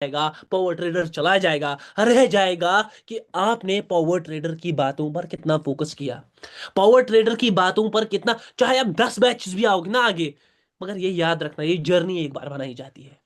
जाएगा, power trader चला जाएगा, रह जाएगा कि आपने पावर ट्रेडर की बातों पर कितना फोकस किया, पावर ट्रेडर की बातों पर कितना, चाहे आप 10 बैचेस भी आओगे ना आगे, मगर ये याद रखना, ये जर्नी एक बार बनाई जाती है,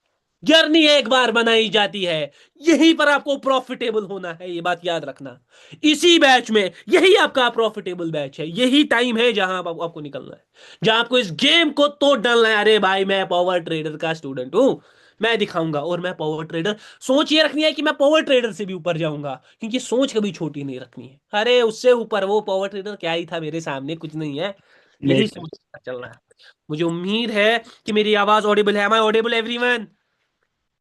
जर्नी एक बार बनाई जाती है, यहीं पर आपको प्रॉफिटेबल होना है, ये बात याद रखना। इसी बैच में यही आपका प्रॉफिटेबल बैच है, यही टाइम है जहां आपको निकलना है, जहां आपको इस गेम को तोड़ डालना है। अरे भाई मैं पावर ट्रेडर का स्टूडेंट हूं, मैं दिखाऊंगा, और मैं पावर ट्रेडर, सोच ये रखनी है कि मैं पावर ट्रेडर से भी ऊपर जाऊंगा, क्योंकि सोच कभी छोटी नहीं रखनी है। अरे उससे ऊपर वो पावर ट्रेडर क्या ही था, मेरे सामने कुछ नहीं है, यही यस सोच के चलना है। मुझे उम्मीद है कि मेरी आवाज ऑडिबल है, am I audible everyone?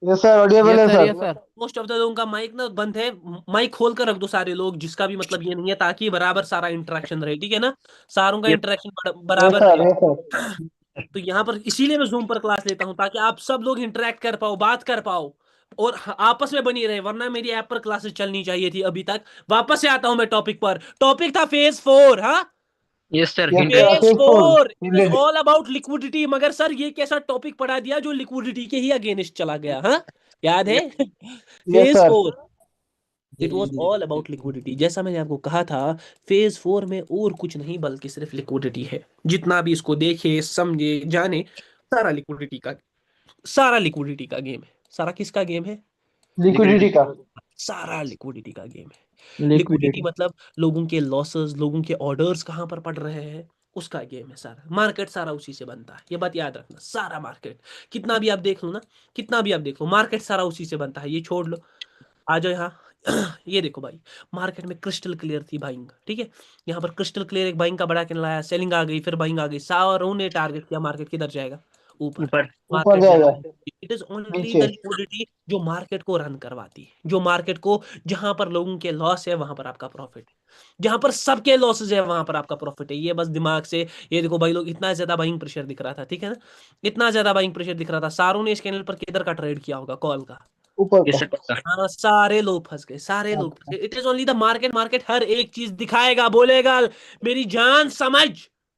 Yes sir, audible है sir. Yes sir. Most of the लोगों का माइक ना बंद है, माइक खोल कर रख दो सारे लोग, जिसका भी मतलब ये नहीं है, ताकि बराबर सारा इंटरेक्शन रहे, ठीक है ना, सारों का यस इंटरेक्शन यस बराबर सर, रहे। Yes sir. तो यहाँ पर इसीलिए मैं जूम पर क्लास लेता हूँ, ताकि आप सब लोग इंटरेक्ट कर पाओ, बात कर पाओ, और आपस में बनी रहे, वरना मेरी ऐप पर क्लासेस चलनी चाहिए थी अभी तक। वापस से आता हूं मैं टॉपिक पर, टॉपिक था फेज 4, हाँ, yes sir, yes hindrance. Sir, phase phase four. Four it is all about liquidity. मगर सर ये कैसा टॉपिक पढ़ा दिया जो लिक्विडिटी के ही अगेंस्ट चला गया, हाँ, याद है? Yes phase sir. 4 it was all about liquidity, जैसा मैंने आपको कहा था। फेज 4 में और कुछ नहीं बल्कि सिर्फ लिक्विडिटी है, जितना भी इसको देखे समझे जाने, सारा लिक्विडिटी का, सारा लिक्विडिटी का गेम है। सारा किसका गेम है? लिक्विडिटी का। सारा लिक्विडिटी का गेम है। Liquidity liquidity. मतलब लोगों के लॉसेस, लोगों के ऑर्डर्स कहाँ पर पड़ रहे हैं, उसका गेम है सारा। मार्केट सारा उसी से बनता है, ये बात याद रखना। सारा मार्केट, कितना भी आप देख लो ना, कितना भी आप देख लो, मार्केट सारा उसी से बनता है। ये छोड़ लो, आ जाओ यहाँ। ये देखो भाई, मार्केट में क्रिस्टल क्लियर थी बाइंग, ठीक है, यहाँ पर क्रिस्टल क्लियर एक बाइंग का बड़ा कैंडल आया, सेलिंग आ गई, फिर बाइंग आ गई, सारों ने टारगेट किया, मार्केट किधर जाएगा? ऊपर। ऊपर। ऊपर मार्केट जाएगा। जाएगा, इट इज ओनली द नीचे। लिक्विडिटी जो मार्केट को रन करवाती है, जो मार्केट को, जहां पर लोगों के लॉस है वहां पर आपका प्रॉफिट है, जहां पर सबके लॉसेज है वहां पर आपका प्रॉफिट है। ये बस दिमाग से, ये देखो भाई लोग, इतना ज्यादा बाइंग प्रेशर दिख रहा था, ठीक है ना, इतना ज्यादा बाइंग प्रेशर दिख रहा था, सारों ने इस कैंडल पर किधर का ट्रेड किया होगा? कॉल का। ऊपर यस का। सर। हाँ, सारे लोग फंस गए, सारे लोग फंस गए। It is only the market, market हर एक चीज दिखाएगा, बोलेगा मेरी जान समझ,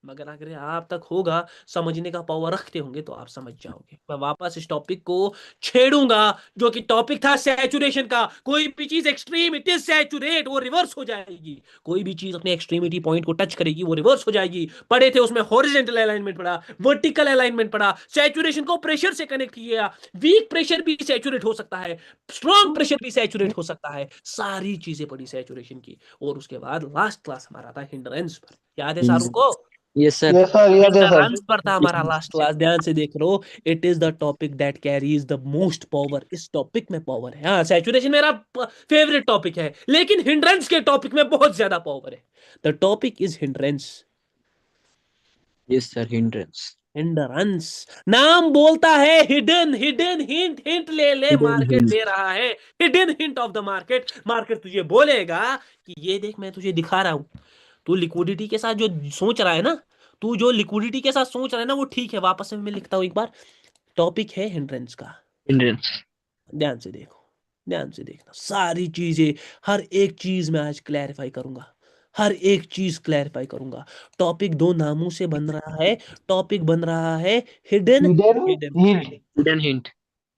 मगर अगर ये आप तक होगा, समझने का पावर रखते होंगे, तो आप समझ जाओगे। मैं वापस इस टॉपिक को छेड़ूंगा, जो कि टॉपिक था सैचुरेशन का। कोई भी चीज एक्सट्रीम, इट इज सैचुरेट, वो रिवर्स हो जाएगी। कोई भी चीज अपने एक्सट्रीमिटी पॉइंट को टच करेगी, वो रिवर्स हो जाएगी। पढ़े थे उसमें, हॉरिजेंटल अलाइनमेंट पढ़ा, वर्टिकल अलाइनमेंट पढ़ा, सैचुरेशन को प्रेशर से कनेक्ट किया, वीक प्रेशर भी सैचुरेट हो सकता है, स्ट्रॉन्ग प्रेशर भी सैचुरेट हो सकता है, सारी चीजें पड़ी सैचुरेशन की। और उसके बाद लास्ट क्लास हमारा था हिंड्रेंस पर, याद है सारों को? Yes sir. यस सर, याद है सर। हिंड्रेंस पर था हमारा लास्ट क्लास, ध्यान से देख लो। It is the topic that carries the most power, इस टॉपिक में पावर है। हाँ, सैचुरेशन मेरा फेवरेट टॉपिक है, लेकिन हिंड्रेंस के टॉपिक में बहुत ज्यादा पावर है। The topic is hindrance. Yes sir, hindrance. Hindrance नाम बोलता है हिडन, हिडन हिंट, हिंट ले ले, हिडन मार्केट दे हिंट। रहा है hidden hint of the market. Market तुझे बोलेगा कि ये देख, मैं तुझे दिखा रहा हूं, तू लिक्विडिटी के साथ जो सोच रहा है ना, तू जो लिक्विडिटी के साथ सोच रहा है ना, वो ठीक है। वापस से मैं लिखता हूं एक बार, टॉपिक है हिंड्रेंस का। हिंड्रेंस। ध्यान से देखो, ध्यान से देखना, सारी चीजें, हर एक चीज मैं आज क्लैरिफाई करूंगा, हर एक चीज क्लैरिफाई करूंगा। टॉपिक दो नामों से बन रहा है, टॉपिक बन रहा है hidden, hidden hidden, hint. Hidden hint.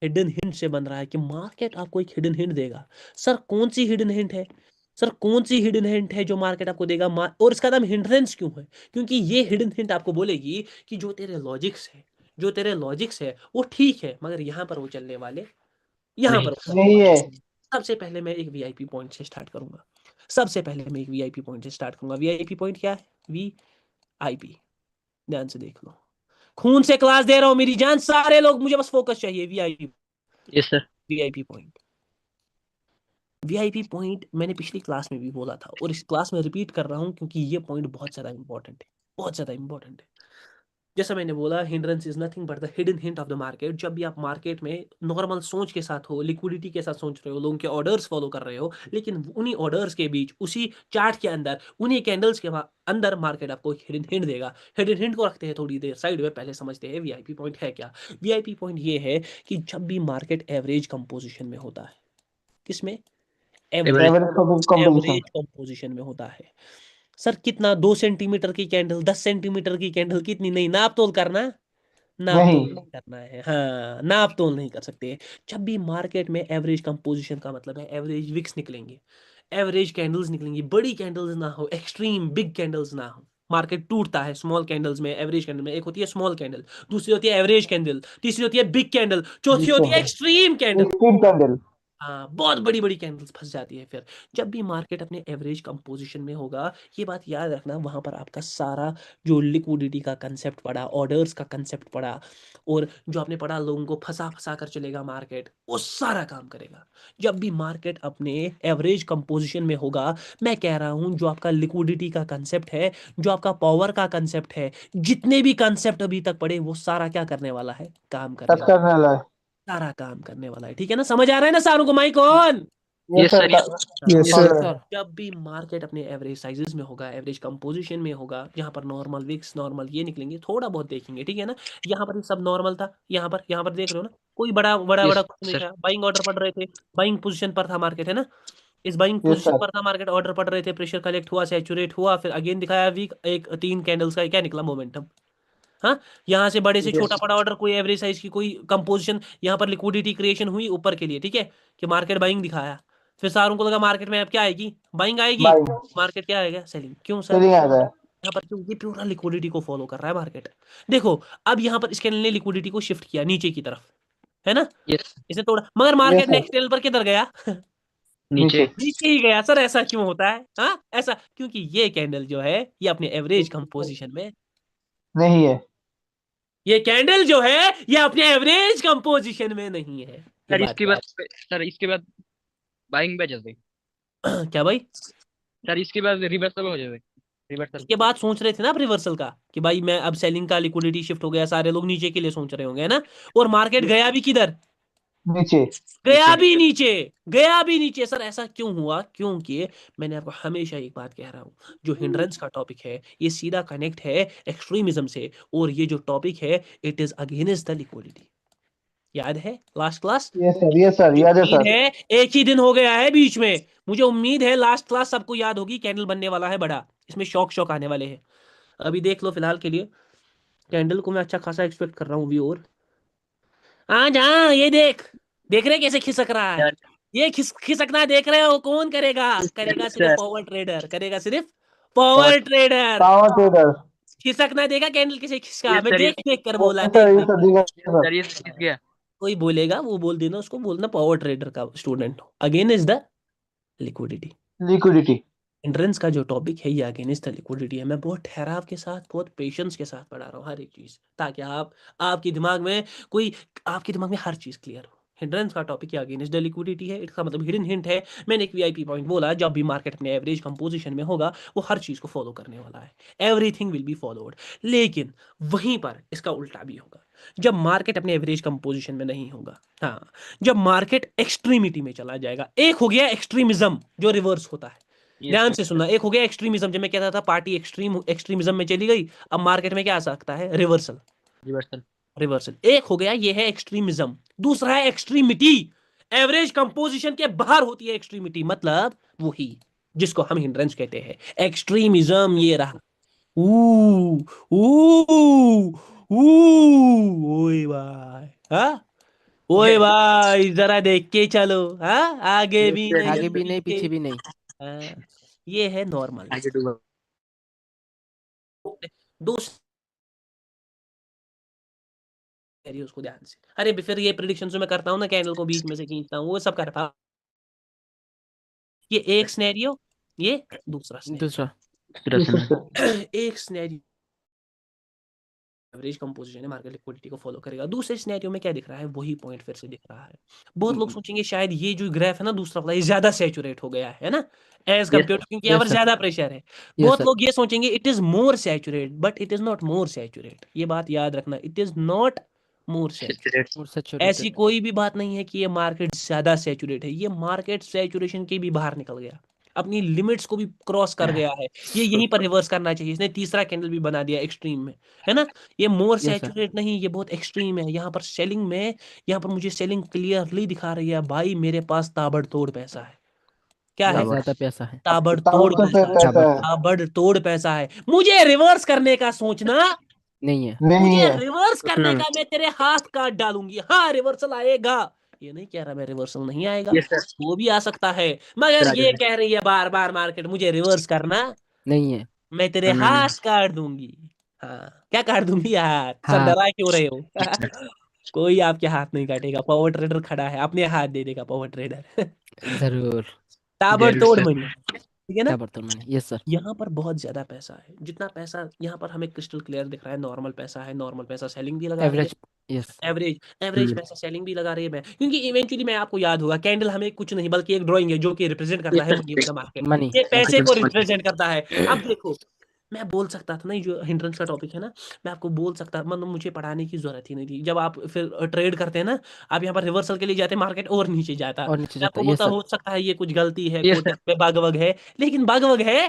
Hidden hint से बन रहा है कि मार्केट आपको एक हिडन हिंट देगा। सर कौन सी हिडन हिंट है? सर कौन सी हिडन हिंट है जो मार्केट आपको देगा? और इसका नाम हिंड्रेंस क्यों है? क्योंकि ये हिडन हिंट आपको बोलेगी कि जो तेरे लॉजिक्स है, जो तेरे लॉजिक्स है वो ठीक है, मगर यहाँ पर वो चलने वाले, यहाँ नहीं। पर वो चलने नहीं वाले। है। सबसे पहले मैं एक वीआईपी पॉइंट से स्टार्ट करूंगा, सबसे पहले मैं एक वीआईपी पॉइंट से स्टार्ट करूंगा। वीआईपी पॉइंट क्या है? वीआईपी, ध्यान से देख लो, खून से क्लास दे रहा हूं मेरी जान, सारे लोग मुझे बस फोकस चाहिए। VIP, yes sir. VIP point, VIP point मैंने पिछली क्लास में भी बोला था, और इस क्लास में रिपीट कर रहा हूं, क्योंकि ये पॉइंट बहुत ज्यादा इंपॉर्टेंट है, बहुत ज्यादा इंपॉर्टेंट है। जैसा मैंने बोला, hindrance is nothing but the hidden hint of the market. जब भी आप मार्केट में नॉर्मल सोच के साथ हो, लिक्विडिटी के साथ सोच रहे हो, लोगों के ऑर्डर्स फॉलो कर रहे हो, लेकिन उन्हीं ऑर्डर्स के बीच, उसी चार्ट के अंदर, उन्हीं कैंडल्स के अंदर मार्केट आपको एक हिडन हिंट देगा। हिडन हिंट को रखते हैं थोड़ी देर साइड में, पहले समझते हैं वीआईपी पॉइंट है क्या। वीआईपी पॉइंट ये है कि जब भी मार्केट एवरेज कंपोजिशन में होता है, किसमें? Average, average. Average composition. Average composition में होता है। सर कितना? 2 सेंटीमीटर की कैंडल, 10 सेंटीमीटर की कैंडल, कितनी? नहीं, नाप तोल करना, नाप नहीं। तोल नहीं करना है, हाँ नाप तोल नहीं कर सकते। जब भी मार्केट में एवरेज कंपोजिशन का मतलब है एवरेज विक्स निकलेंगे, एवरेज कैंडल्स निकलेंगी, बड़ी कैंडल्स ना हो, एक्सट्रीम बिग कैंडल्स ना हो। मार्केट टूटता है स्मॉल कैंडल्स में, एवरेज कैंडल में। एक होती है स्मॉल कैंडल, दूसरी होती है एवरेज कैंडल, तीसरी होती है बिग कैंडल, चौथी बिग होती है candle, extreme candle. Street candle. हाँ बहुत बड़ी बड़ी कैंडल्स फंस जाती है फिर। जब भी मार्केट अपने एवरेज कंपोजिशन में होगा, ये बात याद रखना, वहां पर आपका सारा जो लिक्विडिटी का कंसेप्ट पड़ा, ऑर्डर्स का कंसेप्ट पड़ा, और जो आपने पढ़ा लोगों को फंसा फंसा कर चलेगा मार्केट, वो सारा काम करेगा। जब भी मार्केट अपने एवरेज कंपोजिशन में होगा, मैं कह रहा हूँ जो आपका लिक्विडिटी का कंसेप्ट है, जो आपका पावर का कंसेप्ट है, जितने भी कंसेप्ट अभी तक पढ़े, वो सारा क्या करने वाला है, काम करने टच वाला है। करने वाला है। सारा काम करने वाला है, ठीक है ना, समझ आ रहा है ना सारों को, mike on. Yes yes sir. Sir, yes yes sir. Sir. Sir. जब भी मार्केट अपने एवरेज साइजेस में होगा, एवरेज कंपोजिशन में होगा, यहाँ पर नॉर्मल विक्स नॉर्मल ये निकलेंगे, थोड़ा बहुत देखेंगे, ठीक है ना। यहाँ पर ये सब नॉर्मल था, यहाँ पर देख रहे हो ना, कोई बड़ा बड़ा यस बड़ा कुछ नहीं सर। था, बाइंग ऑर्डर पड़ रहे थे, बाइंग पोजीशन पर था मार्केट, है ना। इस बाइंग यस पोजीशन सर। पर था मार्केट, ऑर्डर पड़ रहे थे, प्रेशर कलेक्ट हुआ, सैचुरेट हुआ, फिर अगेन दिखाया वीक, एक 3 कैंडल्स का क्या निकला, मोमेंटम। हाँ, यहाँ से बड़े से छोटा यस पड़ा ऑर्डर, कोई एवरेज साइज की कोई कंपोजिशन, यहाँ पर लिक्विडिटी क्रिएशन हुई ऊपर के लिए, ठीक है, कि मार्केट बाइंग दिखाया। फिर सारों को लगा मार्केट में अब क्या आएगी, बाइंग आएगी। बाय। मार्केट क्या आएगा, सेलिंग। क्यों सर, सेलिंग आ गया। यहाँ पर क्यों, ये प्योर लिक्विडिटी को फॉलो कर रहा है मार्केट। देखो अब यहाँ पर इस कैंडल ने लिक्विडिटी को शिफ्ट किया नीचे की तरफ, है ना, यस। इसे तोड़ा, मगर yes market sir. Next candle पर किधर गया नीचे। नीचे। नीचे ही गया सर। ऐसा क्यों होता है, हाँ ऐसा क्योंकि ये कैंडल जो है ये अपने एवरेज कंपोजिशन में, नहीं है। ये कैंडल जो है ये अपने एवरेज कंपोजिशन में नहीं है, ये सर बात इसके बाद, याद। सर इसके बाद बाइंग पे चलते। क्या भाई, सर इसके बाद रिवर्सल हो जाए, रिवर्सल। इसके बाद सोच रहे थे ना आप रिवर्सल का, कि भाई मैं अब सेलिंग का, लिक्विडिटी शिफ्ट हो गया, सारे लोग नीचे के लिए सोच रहे होंगे, है ना। और मार्केट गया भी किधर, नीचे। गया नीचे। भी नीचे, गया भी नीचे। सर ऐसा क्यों हुआ, क्योंकि मैंने आपको हमेशा एक बात कह रहा हूं, जो हिंड्रेंस का टॉपिक है ये सीधा कनेक्ट है एक्सट्रीमिज्म से, और ये जो टॉपिक है it is against the liquidity. याद है last class, yes sir. Yes sir, मुझे याद है उम्मीद सर। है एक ही दिन हो गया है बीच में, मुझे उम्मीद है लास्ट क्लास सबको याद होगी, कैंडल बनने वाला है बड़ा, इसमें शौक शौक आने वाले हैं। अभी देख लो फिलहाल के लिए, कैंडल को मैं अच्छा खासा एक्सपेक्ट कर रहा हूँ व्यूअर। आज हाँ ये देख, देख रहे कैसे खिसक रहा है, सर ये खिसकना देख रहे हो, कौन करेगा, करेगा सिर्फ सर। पावर ट्रेडर, करेगा सिर्फ पावर ट्रेडर। Power trader. खिसकना देखा कैंडल कैसे खिसका, यस मैं सर, देख देख कर बोला, यस देख सर। यस देख सर, कर। दिखा सर। सर ये किस गया। कोई बोलेगा वो बोल देना, उसको बोलना पावर ट्रेडर का स्टूडेंट हो, again is the liquidity. Liquidity. Entrance का जो टॉपिक है ये अगेंस्ट द लिक्विडिटी है। मैं बहुत ठहराव के साथ, बहुत पेशेंस के साथ पढ़ा रहा हूँ हर एक चीज़, ताकि आपके दिमाग में कोई, आपके दिमाग में हर चीज़ क्लियर हो। हिंड्रेंस का टॉपिक ये अगेंस्ट द लिक्विडिटी है, इसका मतलब हिडन हिंट है। मैंने एक वीआईपी पॉइंट बोला, जब भी मार्केट अपने एवरेज कंपोजिशन में होगा वो हर चीज़ को फॉलो करने वाला है, एवरीथिंग विल बी फॉलोड। लेकिन वहीं पर इसका उल्टा भी होगा, जब मार्केट अपने एवरेज कंपोजिशन में नहीं होगा, हाँ, जब मार्केट एक्सट्रीमिटी में चला जाएगा। एक हो गया एक्सट्रीमिज्म जो रिवर्स होता है, यस ध्यान सर। से सुनना, एक हो गया एक्सट्रीमिज्म, जब मैं कहता था पार्टी एक्सट्रीमिज्म में चली गई, अब मार्केट में क्या आ सकता है, रिवर्सल। रिवर्सल। रिवर्सल एक हो गया, ये है एक्सट्रीमिज्म। दूसरा है एक्सट्रीमिटी, एवरेज कंपोजिशन के बाहर होती है एक्सट्रीमिटी, मतलब वही जिसको हम हिंड्रेंस कहते हैं, एक्सट्रीमिज्म ये रहा। ऊ ऊ ओए भाई, हाँ ओए भाई, जरा देख के चलो, हाँ आगे यस भी सर, नहीं यस आगे भी सर। नहीं पीछे, पीछे भी नहीं। हाँ, ये है नॉर्मल। आगे डूबा। दो सिनेरियोस को ध्यान से, अरे फिर ये प्रिडिक्शन जो मैं करता हूँ ना, कैंडल को बीच में से खींचता हूँ, वो सब करता हूँ। ये एक सिनेरियो, ये दूसरा दूसरा। सिनेरियो। एक सिनेरियो एवरेज कंपोजिशन है, मार्केट लिक्विडिटी को फॉलो करेगा। दूसरे सिनेरियो में क्या दिख रहा है, वही पॉइंट फिर से दिख रहा है। बहुत लोग सोचेंगे शायद ये जो ग्राफ है ना दूसरा वाला, ये ज्यादा सैचुरेट हो गया है ना, एज यस कम्पेयर टू, क्योंकि यहाँ यस पर सर। ज्यादा प्रेशर है। यस बहुत सर। लोग ये सोचेंगे it is more saturate, but it is not more saturate. ये बात याद रखना, it is not more saturate. Sir. और ऐसी सैचुरेटेड। कोई भी बात नहीं है कि ये मार्केट ज्यादा सैचुरेट है, ये मार्केट सैचुरेशन के भी बाहर निकल गया, अपनी लिमिट्स को भी क्रॉस कर गया है। ये यहीं पर रिवर्स करना चाहिए, इसने तीसरा कैंडल भी बना दिया एक्सट्रीम में, है ना। ये मोर यस सर। सैचुरेट नहीं, ये बहुत एक्सट्रीम है। यहाँ पर सेलिंग में, यहाँ पर मुझे सेलिंग क्लियरली दिखा रही है, भाई मेरे पास ताबड़तोड़ पैसा है। क्या है, बहुत ज्यादा पैसा है। ताबड़तोड़ ताबड़तोड़ पैसा है, पैसा है। ताबड़तोड़। ताबड़तोड़ पैसा है। मुझे रिवर्स करने का सोचना नहीं है। नहीं मुझे है। रिवर्स करने हम्म। का, मैं तेरे हाथ काट डालूंगी। हाँ रिवर्सल आएगा, ये नहीं कह रहा मैं रिवर्सल नहीं आएगा, यस सर। वो भी आ सकता है, मगर राजू ये सर। कह रही है बार बार मार्केट मुझे रिवर्स करना, नहीं है। मैं तेरे हाथ काट दूंगी। हाँ क्या काट दूंगी यार, सब हाँ। डरा क्यों रहे हो? कोई आपके हाथ नहीं काटेगा, पावर ट्रेडर खड़ा है, अपने हाथ दे देगा पावर ट्रेडर। जरूर। ताबड़तोड़ जरूर मनी, ठीक है ना? क्या बर्तन मैंने, यस सर। यहाँ पर बहुत ज्यादा पैसा है, जितना पैसा यहाँ पर हमें क्रिस्टल क्लियर दिख रहा है, नॉर्मल पैसा है, नॉर्मल पैसा सेलिंग भी लगा रही है, एवरेज। यस। एवरेज एवरेज पैसा सेलिंग भी लगा रही है मैं, क्योंकि इवेंचुअली मैं आपको याद होगा कैंडल हमें कुछ नहीं बल्कि एक ड्राइंग है जो कि रिप्रेजेंट करता है money of the market, money. ये पैसे को यस। रिप्रेजेंट करता है। अब देखो, मैं बोल सकता था ना, ये जो हिंड्रेंस का टॉपिक है ना, मैं आपको बोल सकता, मतलब मुझे पढ़ाने की जरूरत ही नहीं थी। जब आप फिर ट्रेड करते हैं ना, आप यहाँ पर रिवर्सल के लिए जाते, मार्केट और नीचे जाता, और नीचे मैं जाता आपको है, यस बोलता सर। हो सकता है ये कुछ गलती है, यस कुछ सर। में बग वग है, लेकिन बग वग है,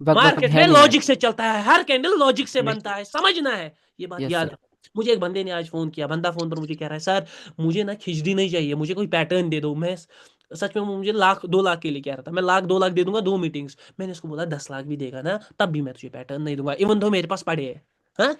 बग बग मार्केट है में नहीं है। लॉजिक से चलता है, हर कैंडल लॉजिक से बनता है, समझना है, ये बात यस याद सर। रखो। मुझे एक बंदे ने आज फोन किया, बंदा फोन पर मुझे कह रहा है सर मुझे ना खिचड़ी नहीं चाहिए, मुझे कोई पैटर्न दे दो। मैं सच में, मुझे लाख 2 लाख के लिए कह रहा था, मैं लाख 2 लाख दे दूंगा 2 मीटिंग्स। मैंने उसको बोला 10 लाख भी देगा ना तब भी मैं तुझे पैटर्न नहीं दूंगा, इवन दो मेरे पास पड़े है, हाँ।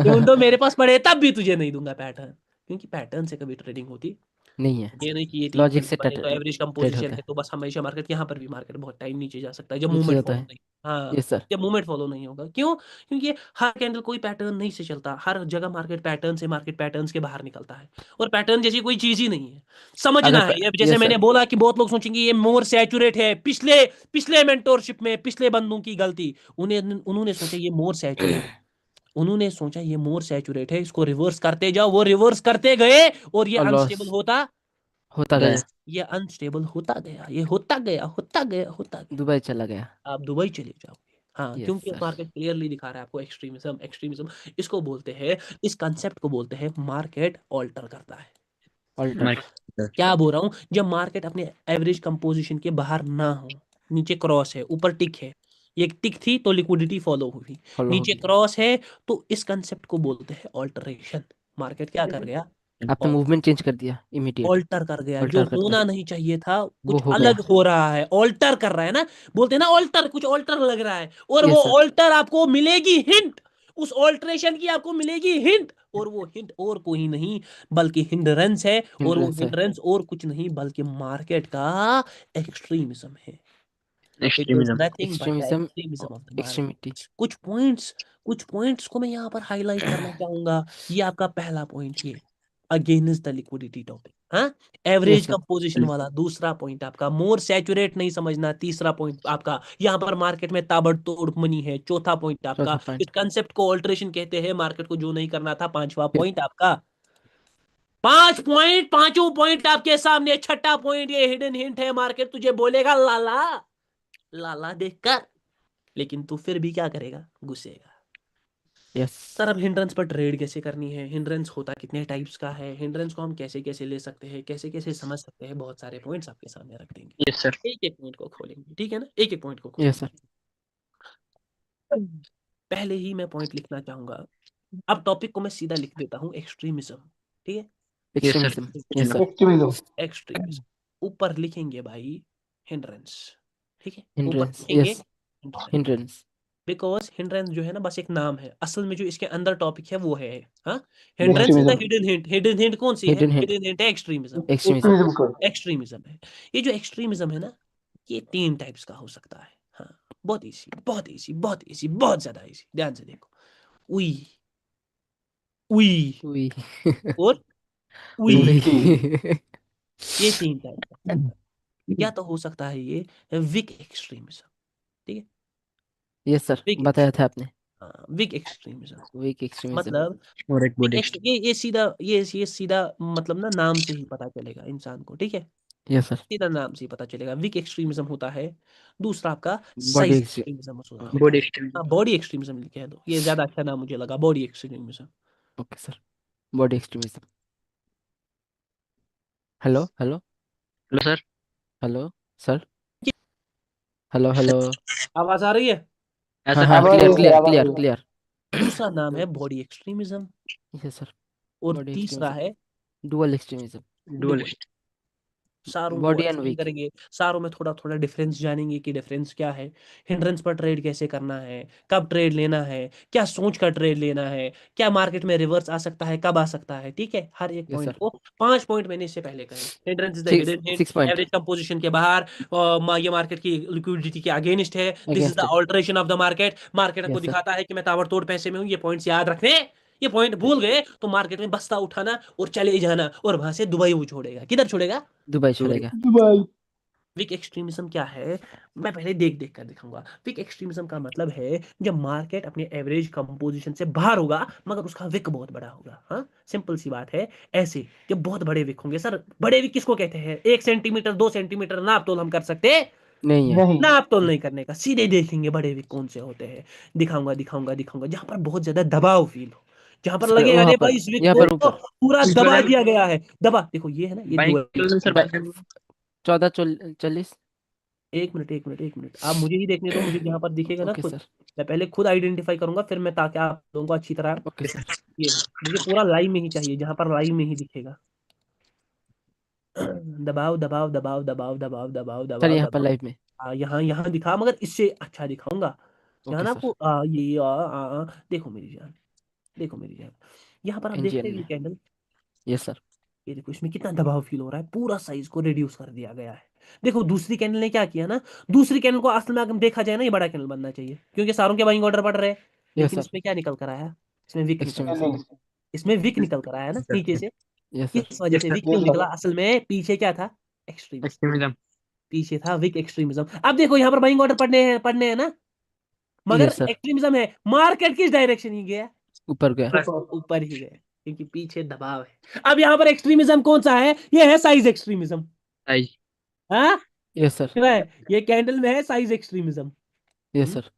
इवन दो मेरे पास पड़े हैं, तब भी तुझे नहीं दूंगा पैटर्न, क्योंकि पैटर्न से कभी ट्रेडिंग होती नहीं है। ये नहीं कि ये तीन लॉजिक कैंडल से बने तो एवरेज ट्रेड कंपोजिशन होता है है। तो बस हमेशा मार्केट, यहाँ पर भी मार्केट बहुत टाइम नीचे जा सकता है जब नीचे मूवमेंट जाता फॉलो है। नहीं, हाँ, यस सर। जब मूवमेंट फॉलो नहीं होगा। क्यों? क्योंकि हर कैंडल कोई पैटर्न नहीं से चलता, हर जगह मार्केट पैटर्न से, मार्केट पैटर्न्स के बाहर निकलता है, और पैटर्न जैसी कोई चीज ही नहीं है, समझना है। ये जैसे यस मैंने सर। बोला कि बहुत लोग सोचेंगे ये मोर सैचुरेट है, पिछले पिछले मेंटोरशिप में पिछले बंदों की गलती, उन्हें उन्होंने सोचा ये मोर सैचुरेट, उन्होंने सोचा ये मोर सैचुरेट है, इसको रिवर्स करते जाओ, वो रिवर्स करते गए और ये और अनस्टेबल लॉस होता होता गया, गया। ये अनस्टेबल होता गया, ये होता गया, होता गया, होता गया, दुबई चला गया। आप दुबई चले जाओगे। हाँ, यस क्योंकि सर। मार्केट क्लियरली दिखा रहा है आपको एक्सट्रीमिज्म, एक्सट्रीमिज्म इसको बोलते हैं, इस कंसेप्ट को बोलते हैं मार्केट ऑल्टर करता है। ऑल्टर। क्या बोल रहा हूँ, जब मार्केट अपने एवरेज कंपोजिशन के बाहर ना हो, नीचे क्रॉस है ऊपर टिक है, ये टिक थी तो लिक्विडिटी फॉलो हुई, फॉलो नीचे होगी। क्रॉस है, तो इस कंसेप्ट को बोलते हैं ऑल्टरेशन। मार्केट क्या कर गया? आपने मूवमेंट चेंज कर दिया इमीडिएट। ऑल्टर कर गया, जो ऑल्टर कर दिया। होना नहीं चाहिए था वो कुछ हो अलग गया। हो रहा है, ऑल्टर कर रहा है ना, बोलते हैं ना ऑल्टर, कुछ ऑल्टर लग रहा है, और वो यस सर। ऑल्टर आपको मिलेगी हिंट, उस ऑल्ट्रेशन की आपको मिलेगी हिंट, और वो हिंट और कोई नहीं बल्कि हिंड्रेंस है, और वो हिंड्रेंस है। हिंड्रेंस और कुछ नहीं बल्कि मार्केट का एक्सट्रीमिज्म है। It is extremism. Nothing but the extremism. Extremism of the market. Extremity. कुछ पॉइंट्स को मैं यहाँ पर हाईलाइट करना चाहूंगा। ये आपका पहला पॉइंट, ये अगेंस्ट द लिक्विडिटी टॉपिक, हाँ, यस एवरेज सर। का पोजीशन वाला। दूसरा पॉइंट आपका मोर सैचुरेट नहीं समझना। तीसरा पॉइंट आपका यहाँ पर मार्केट में ताबड़तोड़ मनी है। चौथा पॉइंट आपका चौथा इस पॉइंट। कंसेप्ट को ऑल्टरेशन कहते हैं, मार्केट को जो नहीं करना था। पांचवा पॉइंट आपका, 5 पॉइंट, पांचों पॉइंट आपके सामने। छठा पॉइंट, ये हिडन हिंट है, मार्केट तुझे बोलेगा लाला लाला देखकर, लेकिन तू फिर भी क्या करेगा? घुसेगा। यस। सर अब हिंड्रेंस पर ट्रेड कैसे करनी है, हिंड्रेंस होता कितने टाइप्स का है, हिंड्रेंस को हम कैसे कैसे ले सकते हैं, कैसे कैसे समझ सकते हैं, बहुत सारे पॉइंट्स आपके सामने रख देंगे। Yes sir. एक एक पॉइंट को खोलेंगे, ठीक है ना, एक एक पॉइंट को यस खोलेंगे। सर। पहले ही मैं पॉइंट लिखना चाहूंगा, अब टॉपिक को मैं सीधा लिख देता हूँ, एक्सट्रीमिज्म, ठीक है, extremism. Yes sir. Extremism. Extremism ऊपर लिखेंगे भाई हिंड्रेंस, ठीक है, ऊपर हिंड्रेंस। लिखेंगे yes. Hindrance, hindrance. Because hindrance जो है ना बस एक नाम है, असल में जो इसके अंदर टॉपिक है वो है, हाँ, hindrance is the extremism. Hidden hint. Hidden hint कौन सी है? Hidden hint. हिडन हिंट है एक्सट्रीमिज्म। एक्सट्रीमिज्म। एक्सट्रीमिज्म का। एक्सट्रीमिज्म है, ये जो एक्सट्रीमिज्म है ना, ये 3 टाइप्स का हो सकता है, हाँ, बहुत इजी, बहुत इजी, बहुत इजी, बहुत ज्यादा इजी, ध्यान से देखो। उई, उई उई। और उई। उई, जी। ये 3 टाइप का, या तो हो सकता है ये विक एक्सट्रीमिज्म, ठीक है, यस सर, विक, बताया था आपने। हाँ, विक एक्सट्रीमिज्म, वीक एक्सट्रीमिज्म। मतलब और एक विक बॉडी। ये सीधा, ये सीधा, मतलब ना नाम से ही पता चलेगा इंसान को, ठीक है, यस सर। सीधा नाम से ही पता चलेगा, वीक एक्सट्रीमिज्म होता है। दूसरा आपका बॉडी साइज एक्सट्रीमिज्म होता बॉडी है। एक्सट्रीमिज्म। हाँ, बॉडी एक्सट्रीमिज्म कह दो, ये ज्यादा अच्छा नाम मुझे लगा, body extremism. Okay sir. Body extremism. Hello hello. Hello sir. Hello sir. Hello hello. आवाज आ रही है? हाँ ऐसा हाँ, अब आ रही क्लियर है सर, क्लियर अब आ क्लियर रही है। क्लियर। दूसरा नाम है बॉडी एक्सट्रीमिज्म, यस सर। और बॉडी तीसरा एक्सट्रीमिज्म। है डुअल एक्सट्रीमिज्म। डुअल। डुअल। सारों को बॉडी एंड एक्सप्लेन वीक। करेंगे, सारों में थोड़ा थोड़ा डिफरेंस जानेंगे कि डिफरेंस क्या है, हिंड्रेंस पर ट्रेड कैसे करना है, कब ट्रेड लेना है, क्या सोच कर ट्रेड लेना है, क्या मार्केट में रिवर्स आ सकता है, कब आ सकता है। ठीक है, हर एक यस पॉइंट सर। को 5 पॉइंट मैंने इससे पहले कहे। Hindrance is the hidden hint, 6 point average composition के बाहर, ये मार्केट की लिक्विडिटी के अगेंस्ट है, दिस इज अगेंस्ट द है। Alteration of the market, market को यस सर। दिखाता है कि मैं ताबड़तोड़ पैसे में हूँ। ये पॉइंट्स याद रखने, ये पॉइंट भूल गए तो मार्केट में बस्ता उठाना और चले जाना, और वहां से दुबई वो छोड़ेगा। किधर छोड़ेगा? दुबई छोड़ेगा। दुबई। विक एक्सट्रीमिज्म क्या है, मैं पहले देख देख कर दिखाऊंगा। विक एक्सट्रीमिज्म का मतलब है जब मार्केट अपने एवरेज कंपोजिशन से बाहर होगा मगर उसका विक बहुत बड़ा होगा। हाँ, सिंपल सी बात है। ऐसे जब बहुत बड़े विक होंगे, सर बड़े विक किसको कहते हैं? 1 सेंटीमीटर 2 सेंटीमीटर नाप तोल हम कर सकते हैं? नहीं है। नहीं। नाप तोल नहीं करने का, सीधे देखेंगे बड़े विक कौन से होते हैं। दिखाऊंगा दिखाऊंगा दिखाऊंगा जहां पर बहुत ज्यादा दबाव फील हो, जहां पर सर लगे वहां अरे पर, भाई इस विक यहाँ को पर ऊपर पूरा इस दबा बार दिया गया है। दबा, देखो ये है ना, ये बाइक दो। Sir, bike 1440। एक मिनट एक मिनट एक मिनट, आप मुझे ही देखने दो। मुझे जहां पर दिखेगा ना ओके खुद, सर। मैं पहले खुद आइडेंटिफाई करूंगा, फिर मैं ताकि आप लोगों को अच्छी तरह ओके सर। ये मुझे पूरा लाइव में ही चाहिए, जहां पर लाइव में ही दिखेगा। दबाव दबाव दबाव दबाव दबाव दबाव सर दबाव यहाँ पर दबाव। लाइव में। यहाँ यहाँ दिखा, मगर इससे अच्छा दिखाऊंगा। यहाँ ओके ना सर। आपको देखो मेरी जान, देखो मेरी जान, यहाँ पर आप देखते एनजीएन हैं ये में। Candle, yes sir. ये देखो इसमें कितना दबाव फील हो रहा है, पूरा साइज को रिड्यूस कर दिया गया है। देखो दूसरी कैंडल ने क्या किया ना, दूसरी कैंडल को असल में अगर देखा जाए ना, ये बड़ा कैंडल बनना चाहिए क्योंकि सारों के बाइंग ऑर्डर पड़ रहे हैं। यस लेकिन सर। इसमें क्या निकल कर आया? इसमें विक निकल कर एक्सट्रीमिज्म। आया। इसमें विक निकल कर आया ना नीचे से। Yes sir. किस वजह से विक क्यों यस निकला? सर। असल में पीछे क्या था? एक्सट्रीमिज्म। एक्सट्रीमिज्म। पीछे था विक एक्सट्रीमिज्म। अब देखो यहाँ पर बाइंग ऑर्डर पड़ने हैं ना, मगर यस सर। एक्सट्रीमिज्म है। मार्केट किस डायरेक्शन ही गया? ऊपर गया। ऊपर। ऊपर ही गए, क्योंकि पीछे दबाव है। अब यहाँ पर एक्सट्रीमिज्म कौन सा है? ये है साइज एक्सट्रीमिज्म। साइज। हाँ, यस सर। ये कैंडल में है साइज एक्सट्रीमिज्म। Yes sir.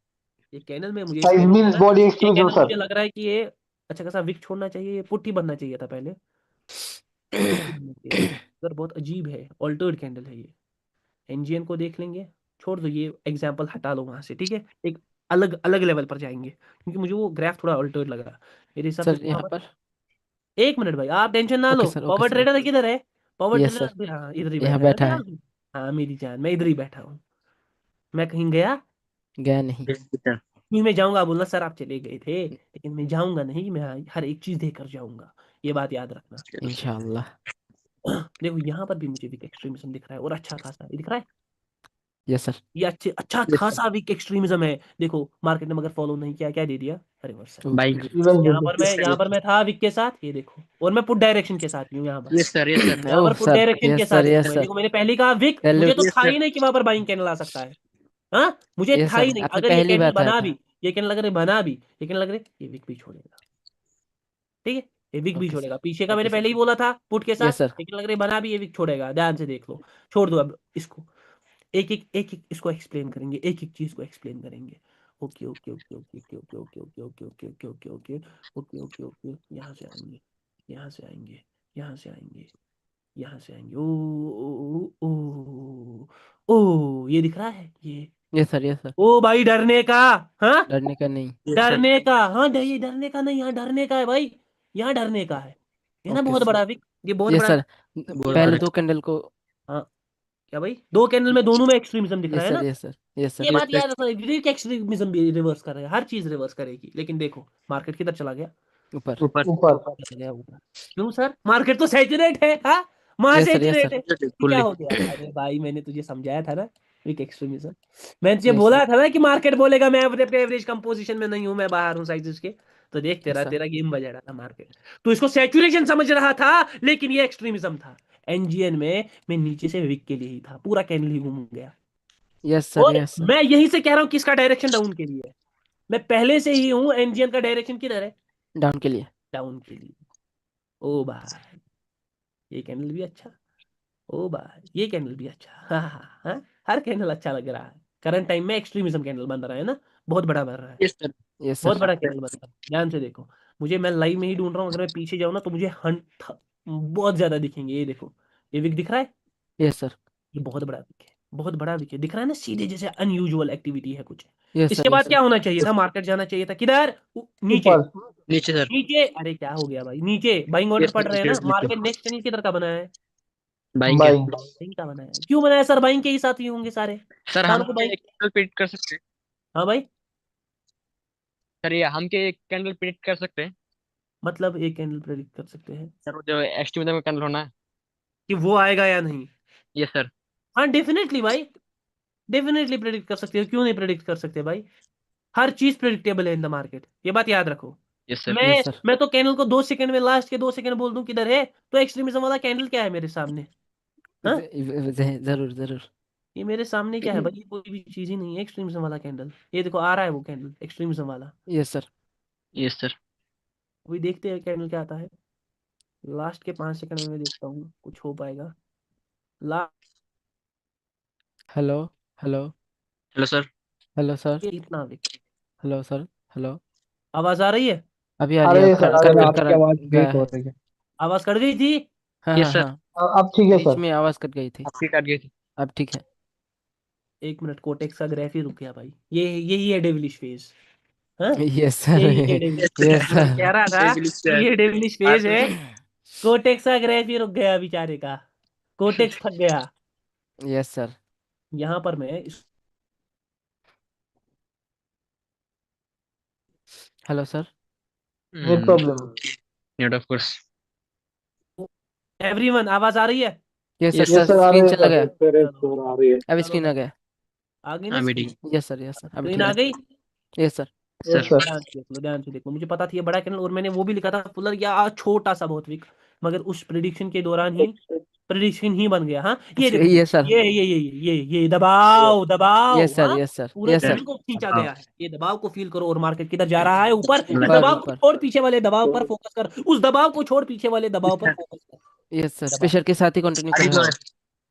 ये कैंडल में मुझे साइज इसलिए नहीं मीन्स लग रहा, बॉडी ये एक्सट्रीमिज्म कैंडल सर। मुझे लग रहा है कि ये अच्छा खासा विक छोड़ना चाहिए, ये पुट्टी बनना चाहिए था पहले। पुट्टी बनना चाहिए था, अगर बहुत अजीब है, ऑल्टर्ड कैंडल है ये। एनजीएन को देख लेंगे, छोड़ दो ये एग्जाम्पल, हटा लो वहां से। ठीक है, एक अलग अलग लेवल पर जाएंगे, क्योंकि मुझे वो ग्राफ थोड़ा ऑल्टर्ड लगा मेरे हिसाब से। सर तो वहां यहाँ पर पर। एक मिनट भाई, आप टेंशन ना ओके लो। Sir. Okay power sir. Trader किधर है? Power yes sir. ट्रेडर हाँ इधर ही यहाँ बैठा है बैठा ना। है। हाँ मेरी जान, मैं इधर ही बैठा हूँ। मैं कहीं गया? गया नहीं। नहीं, मैं जाऊंगा बोलना सर आप चले गए थे, लेकिन मैं जाऊंगा नहीं, मैं हर एक चीज देकर जाऊंगा। ये बात याद रखना। इंशाल्लाह। देखो यहाँ पर भी मुझे वीक एक्सट्रीमिज्म दिख रहा है, और अच्छा खासा ये दिख रहा है। Yes sir. ये अच्छा खासा वीक एक्सट्रीमिज्म है। देखो मार्केट ने मगर फॉलो नहीं किया, क्या दे दिया? रिवर्सल। बाइक। रिवर्स दे यहाँ पर मैं था विक के साथ, ये देखो, और मैं पुट डायरेक्शन के साथ ही हूँ यहाँ पर। Yes sir, yes sir. यहाँ पर ओह पुट सर। डायरेक्शन के यस साथ सर। हूँ यस मैं। सर। देखो मैंने पहले कहा विक, मुझे सैल्यूट। तो यस था सर। ही नहीं कि वहां पर बाइंग कैंडल आ सकता है। हाँ, मुझे यस था ही सर, नहीं। आपने अगर ये पहली कैंडल बार था बना था। भी, ये कैंडल अगर बना भी, ये कैंडल लग रहा है ये विक भी छोड़ेगा। ठीक है, ये विक भी ओके सर। छोड़ेगा। पीछे का ओके मैंने सर। पहले ही बोला था पुट के साथ, यस सर। लेकिन लग रहा है बना भी ये विक छोड़ेगा। ध्यान से देख लो, छोड़ दो अब इसको। एक एक इसको एक्सप्लेन करेंगे, एक एक चीज को एक्सप्लेन करेंगे। Okay okay okay okay okay okay okay okay okay okay okay okay okay okay okay okay. यहाँ से आएंगे, यहाँ से आएंगे, यहाँ से आएंगे, यहाँ से आएंगे। ओ ओ ओ ओ, ये दिख रहा है ये? Yes sir. Yes sir. ओ भाई डरने का, हाँ डरने का नहीं। Yes sir. डरने का, हाँ ये डरने का नहीं, यहाँ डरने का है भाई। यहाँ डरने का है। ये ना ओके बहुत सर। बड़ा विक, ये बहुत यस बड़ा। सर। बहुत पहले बड़ा। 2 कैंडल को। हाँ, क्या भाई, दो कैंडल में दोनों में एक्सट्रीमिज्म दिख रहा यस है सर। ना। Yes sir. यस ये सर। यस बात सर। याद रखना, वीक एक्सट्रीमिज्म भी रिवर्स करेगा, हर चीज रिवर्स करेगी। लेकिन देखो मार्केट किधर चला गया? ऊपर। ऊपर। ऊपर। चला गया ऊपर। क्यों सर? मार्केट तो सैचुरेट है, हाँ वहां yes sir. Yes saturate sir. है, कि क्या फुल्ली। हो गया? अरे भाई मैंने तुझे समझाया था ना, वीक एक्सट्रीमिज्म। मैंने तुझे यस बोला सर। था ना कि मार्केट बोलेगा मैं एवरेज कंपोजिशन में नहीं हूं, मैं बाहर हूं साइजेस के। तो देख यस तेरा सर। तेरा गेम बजा रहा था मार्केट। तो इसको सैचुरेशन समझ रहा था, लेकिन ये एक्सट्रीमिज्म था। एनजीएन में मैं नीचे से वीक के लिए ही था, पूरा कैंडल ही घूम गया। Yes sir. और यस सर। मैं यही से कह रहा हूं कि इसका डायरेक्शन डाउन के लिए है। मैं पहले से ही हूं, एनजीएन का डायरेक्शन किधर है? डाउन के लिए। डाउन के लिए। ओ भाई, ये कैंडल भी अच्छा। ओ भाई, ये कैंडल भी अच्छा। हाँ हाँ हाँ, हर कैंडल अच्छा लग रहा है। करंट टाइम में एक्सट्रीमिज्म कैंडल बन रहा है ना, बहुत बड़ा बन रहा है। Yes sir. यस बहुत सर। बड़ा कैंडल बन रहा है, ध्यान से देखो। मुझे, मैं लाइव में ही ढूंढ रहा हूँ, अगर मैं पीछे जाऊँ ना तो मुझे बहुत ज्यादा दिखेंगे। ये देखो, ये विक दिख रहा है, यस सर। ये बहुत बड़ा विक है, बहुत बड़ा विक है, दिख रहा है ना सीधे, जैसे अनयूजुअल एक्टिविटी है कुछ। यस इसके सर। यस बाद सर। क्या होना चाहिए था? मार्केट जाना चाहिए था किधर? नीचे। ऊपर। नीचे सर। नीचे, अरे क्या हो गया भाई? नीचे बाइंग ऑर्डर यस पड़ सर। रहे हैं ना, नीचे। मार्केट नेक्स्ट कैंडल किधर का बना है? बाइंग क्या? बाइंग। बाइंग का बनाया है। क्यों बनाया सर? बाइंग के ही साथ ही होंगे सारे। सर हम सारों को क्या बाइंग। एक कैंडल प्रिडिक्ट कर सकते हैं? हाँ भाई। सर ये हम क्या एक कैंडल प्रिडिक्ट कर सकते हैं? मतलब एक कैंडल प्रेडिक्ट कर सकते हैं सर वो जो एस्टिमेट में कैंडल होना है। कि वो आएगा या नहीं? Yes sir. हाँ डेफिनेटली भाई, डेफिनेटली प्रेडिक्ट कर सकते हो, क्यों नहीं प्रेडिक्ट कर सकते भाई? हर चीज प्रेडिक्टेबल है इन द मार्केट, ये बात याद रखो। Yes sir. मैं यस सर। मैं तो कैंडल को 2 सेकंड में, लास्ट के 2 सेकंड बोल दूं किधर है, तो एक्सट्रीमिज्म वाला कैंडल क्या है मेरे सामने? हाँ, जरूर जरूर। ये मेरे सामने क्या है भाई? ये कोई भी चीज ही नहीं है एक्सट्रीमिज्म वाला कैंडल। ये देखो आ रहा है वो कैंडल एक्सट्रीमिज्म वाला। Yes sir. Yes sir. अभी देखते हैं कैंडल क्या आता है। लास्ट के 5 सेकंड में मैं देखता हूँ कुछ हो पाएगा। Last hello. Hello. Hello sir. Hello sir. के इतना देख। Hello sir. हेलो। आवाज आ रही है? अभी आ रही है, अरे सर, कट अरे कट आपकी कर आवाज गया ब्रेक हो है। रही है। आवाज कट गई थी। हाँ हाँ यस सर। हाँ। अब ठीक है बीच सर। में आवाज कट गई थी। आपकी काट गई थी। अब ठीक है। 1 मिनट, कोटेक्स का ग्राफ ही रुक गया भाई। ये यही है डेविलिश फेज। हाँ, यस सर। यही है डेविलिश यस फेज। मैं सर। कह रहा था कि ये डेविलिश फेज है। आप कोटेक्स का ग्राफ ही रुक गया बेचारे का। कोटेक्स थक गया। Yes sir. यहाँ पर मैं hello sir. Net problem. Net of course. Everyone आवाज आ रही है? Yes sir, yes yes sir sir, आ स्क्रीन रही है चला सर। गया। चलो, अभी चलो स्क्रीन आ भाई, गया। आ गई ना हाँ screen? Meeting. Yes sir, yes sir, अभी स्क्रीन ठीक आ है। गई। Yes sir. Yes sir. Sir. ध्यान से देख लो, ध्यान से देख लो। मुझे पता थी ये बड़ा कैंडल, और मैंने वो भी लिखा था फुलर या छोटा सा बहुत वीक, मगर उस प्रिडिक्शन के दौरान ही प्रिडिक्शन ही बन गया। हाँ ये देखो, यस सर। ये दबाव दबाव, यस सर। हाँ यस सर। पूरे यस कैंडल सर। को खींचा गया है। ये दबाव को फील करो, और मार्केट किधर जा रहा है? ऊपर। इस ऊपर दबाव को ऊपर। छोड़ पीछे वाले दबाव पर फोकस कर, उस दबाव को छोड़ पीछे वाले दबाव पर फोकस कर। यस सर, दबाव प्रेशर के साथ ही कंटिन्यू कर अभी रहा तो है।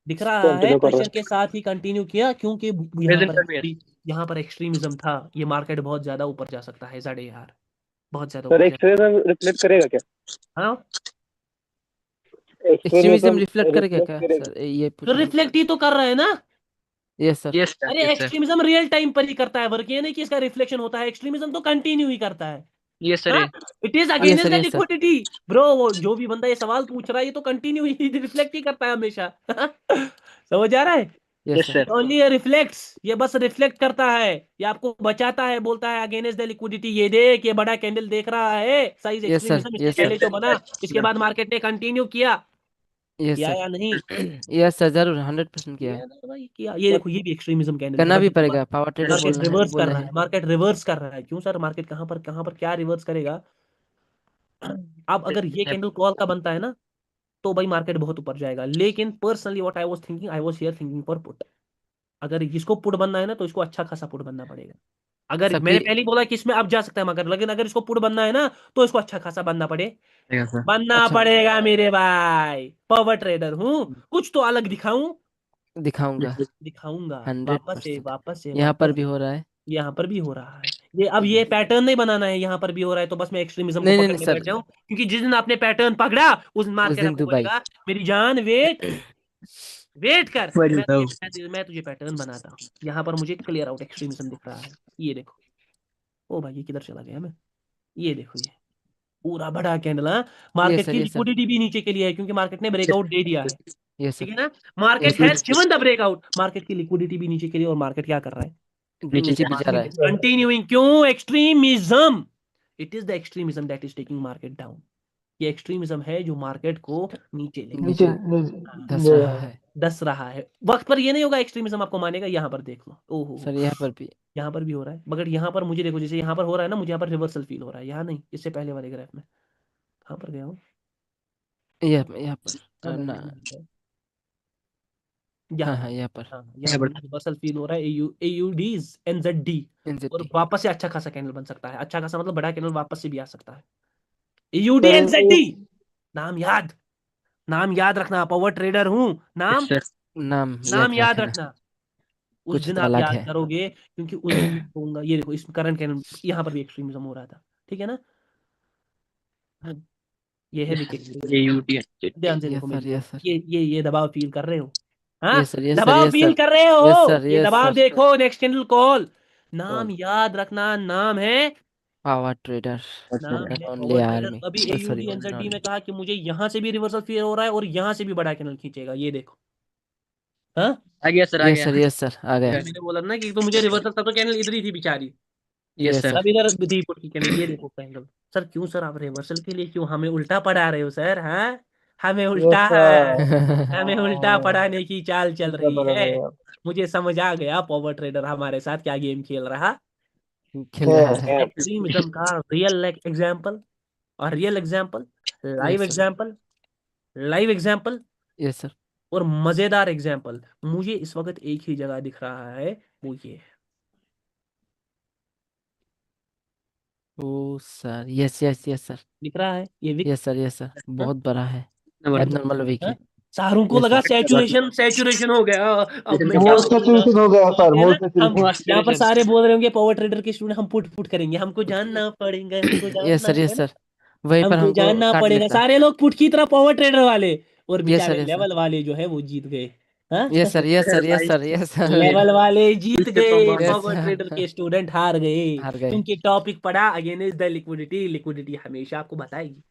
दिख रहा है, कंटिन्यू कर रहे प्रेशर के साथ ही कंटिन्यू किया, क्योंकि यहाँ प्रेजेंट पर कर भी। यहाँ पर एक्सट्रीमिज्म था। ये मार्केट बहुत ज्यादा ऊपर जा सकता है साढ़े यार, बहुत ज्यादा सर ऊपर जा। एक्सरे में रिफ्लेक्ट करेगा क्या? हाँ, एक्सट्रीमिज्म एक्सट्रीमिज्म रिफ्लेक्ट करेगा रिफ्लेक्ट क्या करेगा? सर, ये तो पूछ रहा हूँ। रिफ्लेक्ट ही तो कर रहा है ना। Yes sir. Yes sir. अरे yes sir. Extremism real time पर ही करता है वर्क, ये नहीं कि इसका रिफ्लेक्शन होता है। एक्सट्रीमिज्म तो कंटिन्यू ही करता है। Yes sir. हाँ, it is yes against sir. The yes sir. Liquidity. Bro, वो जो भी बंदा ये सवाल पूछ रहा है, ये तो कंटिन्यू ही रिफ्लेक्ट ही करता है हमेशा। समझ आ रहा है? Yes yes sir. Sir. Only reflects, ये बस रिफ्लेक्ट करता है। ये आपको बचाता है, बोलता है अगेंस्ट द लिक्विडिटी। ये देख, ये बड़ा कैंडल देख रहा है, साइज यस सर। एक्सट्रीमिज्म इससे यस सर। पहले जो बना, इसके बाद मार्केट ने कंटिन्यू किया। यस किया सर। या नहीं? यस सर, जरूर 100% किया है। किया ना भाई, किया। ये देखो, ये भी एक्सट्रीमिज्म कैंडल है, करना बट भी पड़ेगा, पावर ट्रेडर मार्केट बोलना है, रिवर्स कर बोले रहा है। हैं। मार्केट रिवर्स कर रहा है। क्यों सर? मार्केट कहाँ पर क्या रिवर्स करेगा? अब अगर ये कैंडल कॉल का बनता है ना, तो भाई मार्केट बहुत ऊपर जाएगा। लेकिन personally what I was thinking, I was here thinking for put. अगर इसको पुट बनना है ना, तो इसको अच्छा खासा पुट बनना पड़ेगा। अगर सबकी। मैंने पहले ही बोला कि इसमें अब जा सकता है, मगर लेकिन अगर इसको पुट बनना है ना, तो इसको अच्छा खासा सर। बनना अच्छा, पड़ेगा मेरे भाई। पावर ट्रेडर हूँ, कुछ तो अलग दिखाऊं। दिखाऊंगा। दिखाऊंगा। हंड्रेड वापस से, परसेंट वापस से, यहाँ पर वापस भी से। हो रहा है। यहाँ पर भी हो रहा है। ये अब ये पैटर्न नहीं बनाना है, यहाँ पर भी हो रहा है, तो बस मैं एक्सट्रीमिज्म को नहीं नहीं पकड़ नहीं के सर। बैठ जाऊं, क्योंकि जिस दिन आपने पैटर्न पकड़ा, उस दिन उस मार्केट दिन आपको दुबई। बोलेगा मेरी जान वेट, वेट कर, वही मैं बताओ। तुझे मैं तुझे पैटर्न बनाता हूँ। यहाँ पर मुझे क्लियर आउट एक्सट्रीमिज्म दिख रहा है। ये देखो। ओ भाई, ये किधर चला गया मैं? ये देखो, ये पूरा बड़ा कैंडल। हाँ, यस मार्केट सर। की यस सर। लिक्विडिटी भी नीचे के लिए है, क्योंकि मार्केट ने ब्रेकआउट दे दिया है। यस ठीक सर। है ना? Market yes sir. Has given the breakout, market की लिक्विडिटी भी नीचे के लिए, और मार्केट क्या कर रहा है? नीचे नीचे जा भी जा रहा मार्केट है। Is continuing. क्यों? Extremism. It is the extremism that is taking market down. ये एक्सट्रीमिज्म है जो मार्केट को नीचे लेके नीचे नीचे हाँ, धस रहा है। दस रहा है। वक्त पर ये नहीं होगा एक्सट्रीमिज्म आपको मानेगा। यहाँ पर देख लो, ओहो, सर, यहाँ पर भी। यहाँ पर भी हो रहा है। मगर यहाँ पर मुझे देखो, जैसे यहाँ पर हो रहा है ना, मुझे यहाँ पर रिवर्सल फील हो रहा है। यहाँ नहीं, इससे पहले वाले ग्राफ में। कहाँ पर गया हूँ? यहाँ पर हाँ हाँ, ना। हाँ यहाँ हाँ, पर। यहाँ पर। हाँ, यहाँ पर रिवर्सल फील हो रहा है। AUDs NZD। और एनजेडी। वापस से अच्छा खासा कैंडल बन सकता है। अच्छा खासा मतलब बड़ा कैंडल वापस से भी आ सकता है। AUD सर NZD, नाम याद, नाम याद रखना। पावर ट्रेडर हूं। नाम, सर। नाम नाम याद याद रखना। रखना। उस कुछ दिन तो आप अलग याद है। करोगे, क्योंकि उस दिन मैं कहूंगा। ये देखो, इस करंट कैंडल यहाँ पर भी एक्सट्रीमिज्म हो रहा था। ठीक है ना? हाँ, ये है विकेट ये एक्सट्रीमिज्म। यूटी। ध्यान से यस देखो सर। मेरी ओर। Yes sir. ये दबाव फील कर रहे हो? हाँ, यस सर। Yes sir. दबाव यस फील सर। कर रहे यस हो? सर। ये यस दबाव सर। देखो, नेक्स्ट कैंडल कॉल। नाम कॉल। याद रखना, नाम है पावर ट्रेडर ना नॉट मैंने ओनली पावर ट्रेडर आर्मी अभी सॉरी एयूडी एनजेडी में कहा कि मुझे यहाँ से भी रिवर्सल फेयर हो रहा है और यहाँ से भी बड़ा कैनल खींचेगा, ये देखो। हाँ, आ गया सर, आ गया। यस सर आ गया मैंने बोला ना कि तो मुझे रिवर्सल, तब तो कैनल इधर ही थी बेचारी, यस यस सर। सर अब इधर थी पुट की कैनल, ये देखो कैंडल। सर क्यों सर आप रिवर्सल के लिए क्यों हमें उल्टा पढ़ा रहे हो सर? हाँ, हमें यस उल्टा सर। हमें उल्टा पढ़ाने की चाल चल उल्टा रही पड़ा है। रहे आप। मुझे समझ आ गया पावर ट्रेडर हमारे साथ क्या गेम खेल रहा। खेल रहा है एक्सट्रीमिज्म का रियल एग्जांपल, और real example, live yes sir example, live example yes sir और मजेदार एग्जांपल मुझे इस वक्त एक ही जगह दिख रहा है, वो ये है। Oh sir yes yes yes sir दिख रहा है ये विक। यस सर हाँ? बहुत बड़ा है नंबर एबनॉर्मल वीक हाँ? है शाहरुख को यस लगा सर सैचुरेशन, सैचुरेशन हो गया। अब मैं क्या मोस्ट करूंगा? सैचुरेशन हो गया सर, ठीक है ना, मोस्ट हम सैचुरेशन। यहाँ पर सारे बोल रहे होंगे पावर ट्रेडर के स्टूडेंट, हम पुट पुट करेंगे, हमको जानना पड़ेगा, हमको जानना है यस ना, सर वहीं पर हमको हमको जानना काट पड़ेगा। लेता सारे लोग पुट की तरह पावर ट्रेडर वाले, और बेचारे यस सर लेवल वाले जो है वो जीत गए। हाँ, yes sir yes sir yes sir yes sir level वाले जीत गए, यस पावर सर ट्रेडर के स्टूडेंट हार गए। हार गए क्योंकि टॉपिक पढ़ा अगेंस्ट द लिक्विडिटी। लिक्विडिटी हमेशा आपको बताएगी,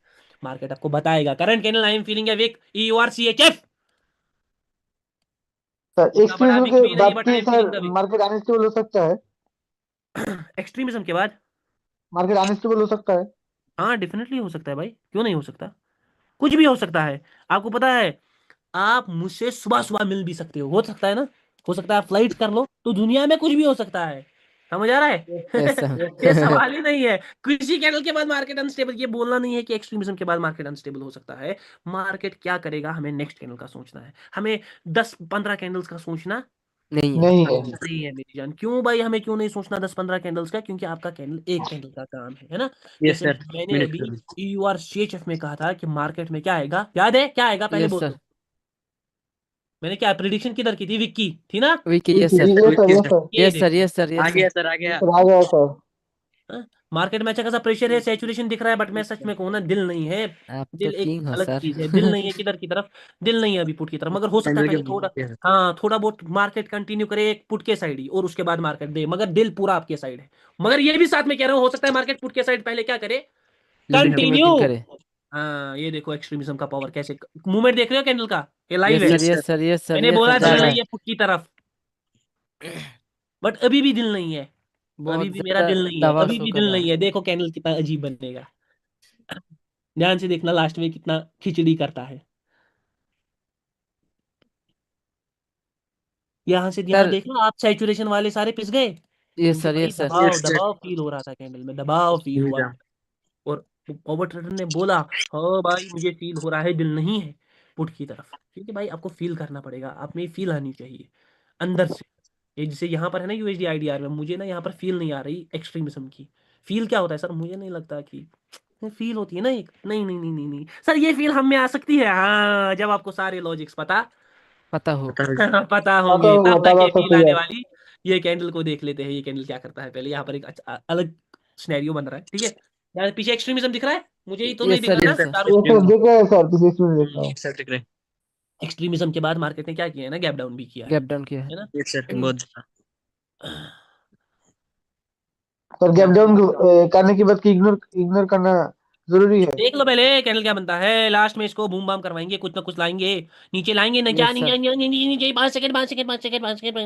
मार्केट आपको बताएगा। Current candle I am feeling a wick, EURCHF। Sir उतना बड़ा एक्सट्रीमिज्म वीक के भी नहीं, बाद बट आई की am sir feeling the wick. Market unstable हो सकता है। एक्सट्रीमिज्म के बाद मार्केट अनस्टेबल हो सकता है। हाँ डेफिनेटली हो सकता है भाई, क्यों नहीं हो सकता? कुछ भी हो सकता है। आपको पता है, आप मुझसे सुबह सुबह मिल भी सकते हो सकता है ना, हो सकता है आप फ्लाइट कर लो, तो दुनिया में कुछ भी हो सकता है। समझ आ रहा है? यस सर ये सवाल ही नहीं है। किसी कैंडल के बाद मार्केट अनस्टेबल, ये बोलना नहीं है कि एक्सट्रीमिज्म के बाद मार्केट अनस्टेबल हो सकता है। मार्केट क्या करेगा हमें नेक्स्ट कैंडल का सोचना है, हमें 10-15 कैंडल्स का सोचना नहीं है नहीं है। नहीं है मेरी जान। क्यों भाई हमें क्यों नहीं सोचना 10-15 कैंडल्स का? क्योंकि आपका कैंडल एक कैंडल का काम है ना। यस जैसे सर। मैंने मिनट अभी EURCHF में कहा था कि मार्केट में क्या आएगा, याद है क्या आएगा? पहले यस बोल सर दो। मैंने क्या प्रिडिक्शन किधर की थी? विक्की थी ना। वीक ये यस सर सर, ये सर। ये यस सर देखो। यस सर आ यस गया सर सर, आ ये गया। सर आ गया सर। हाँ? मार्केट में अच्छा खासा प्रेशर है, सैचुरेशन दिख रहा है, बट मैं सच में कहूँ ना, दिल नहीं है। आप तो दिल एक किंग हो अलग सर चीज है, दिल नहीं है किधर की तरफ। दिल नहीं है अभी पुट की तरफ, मगर हो सकता है कैंडल पहले के थोड़ा, yes, हाँ थोड़ा बहुत मार्केट कंटिन्यू करे एक पुट के साइड ही, और उसके बाद मार्केट दे, मगर दिल पूरा आपके साइड है। मगर ये भी साथ में कह रहा हूँ, हो सकता है मार्केट पुट के साइड पहले क्या करे, कंटिन्यू। कंटिन्यूटिंग करे हाँ ये देखो एक्सट्रीमिज्म का पावर कैसे, मूवमेंट देख रहे हो कैंडल का? ये लाइव यस है। Sir yes, sir. Yes sir yes sir मैंने यस बोला सर जा चल रहा रही है है पुट की तरफ, बट अभी भी दिल नहीं है। अभी बहुत भी मेरा ज्यादा दिल नहीं है, दबाव अभी शो भी कर दिल रहा नहीं है है। देखो कैंडल कितना अजीब बनेगा, ध्यान से देखना लास्ट में कितना खिचड़ी करता है। यहाँ से यहाँ सर देखना आप, सैचुरेशन वाले सारे पिस गए, क्योंकि भाई यस सर दबाव Yes, sir. दबाव फील हो रहा था कैंडल में, दबाव फील हुआ। और पावर ट्रेडर ने बोला हाँ भाई मुझे फील हो रहा है, दिल नहीं है पुट की तरफ। क्योंकि भाई आपको फील करना पड़ेगा, आप में फील आनी चाहिए अंदर से। ये जैसे यहाँ पर है ना USD IDR में, मुझे ना यहाँ पर फील नहीं आ रही एक्सट्रीमिज्म की। फील क्या होता है सर? मुझे नहीं लगता कि फील होती है ना एक, नहीं नहीं नहीं नहीं नहीं सर, ये फील हम में आ सकती है हाँ, जब आपको सारे लॉजिक्स पता पता हो पता पता होंगे, होगा, तब तक तब ये आप फील सकते आने हैं। वाली। ये कैंडल को देख लेते हैं, ये कैंडल क्या करता है पहले। यहाँ पर एक अलग सिनेरियो बन रहा है, ठीक है। यहाँ पीछे एक्सट्रीमिज्म दिख रहा है, मुझे ही तो नहीं यस दिख सर रहा ना यस सर शाहरुख? ये सर देख रहे हैं सर, किसी इसमें देख रहा हूँ। Yes, sir. ठीक है। एक्सट्रीमिज्म के बाद मार्केट ने क्या किया है ना, गैप डाउन भी किया गैप डाउन किया है है ना। Yes, sir. तो बहुत सर गैप यहाँ डाउन करने के बाद की इग्नोर इग्नोर करना जरूरी है। देख लो पहले कैंडल क्या बनता है, लास्ट में इसको बूम बाम करवाएंगे, कुछ ना कुछ लाएंगे, नीचे लाएंगे ना क्या, यस नीचे सर नीचे नीचे नीचे 5 सेकंड 5 सेकंड 5 सेकंड 5 सेकंड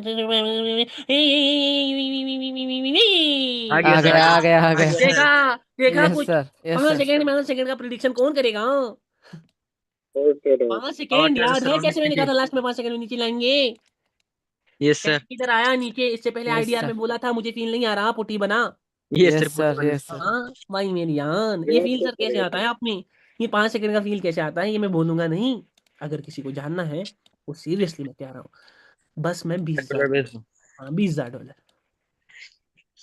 आ गया आ सर, आ गया गया। आ गया आ आ गया गया सर सर। देखा, देखा यस कुछ? सर यस पांच सर सेकंड 5 सेकंड का प्रिडिक्शन कौन करेगा? पांच पावर सेकंड ट्रेडर याद सर है ऑन कैसे मैंने कहा नीचे। था लास्ट में 5 सेकंड में नीचे लाएंगे। Yes sir. कैंडल किधर आया नीचे, इससे पहले यस IDR सर में बोला था मुझे फील नहीं आ रहा, पुटी बना। Yes yes sir, put sir बन। यस सर हाँ भाई मेरी जान, ये फील सर कैसे आता है आप में? ये 5 सेकंड का फील कैसे आता है, ये मैं बोलूंगा नहीं। अगर किसी को जानना है, वो सीरियसली मैं कह रहा हूँ, बस मैं 20,000, डॉलर बेस। हाँ $20,000,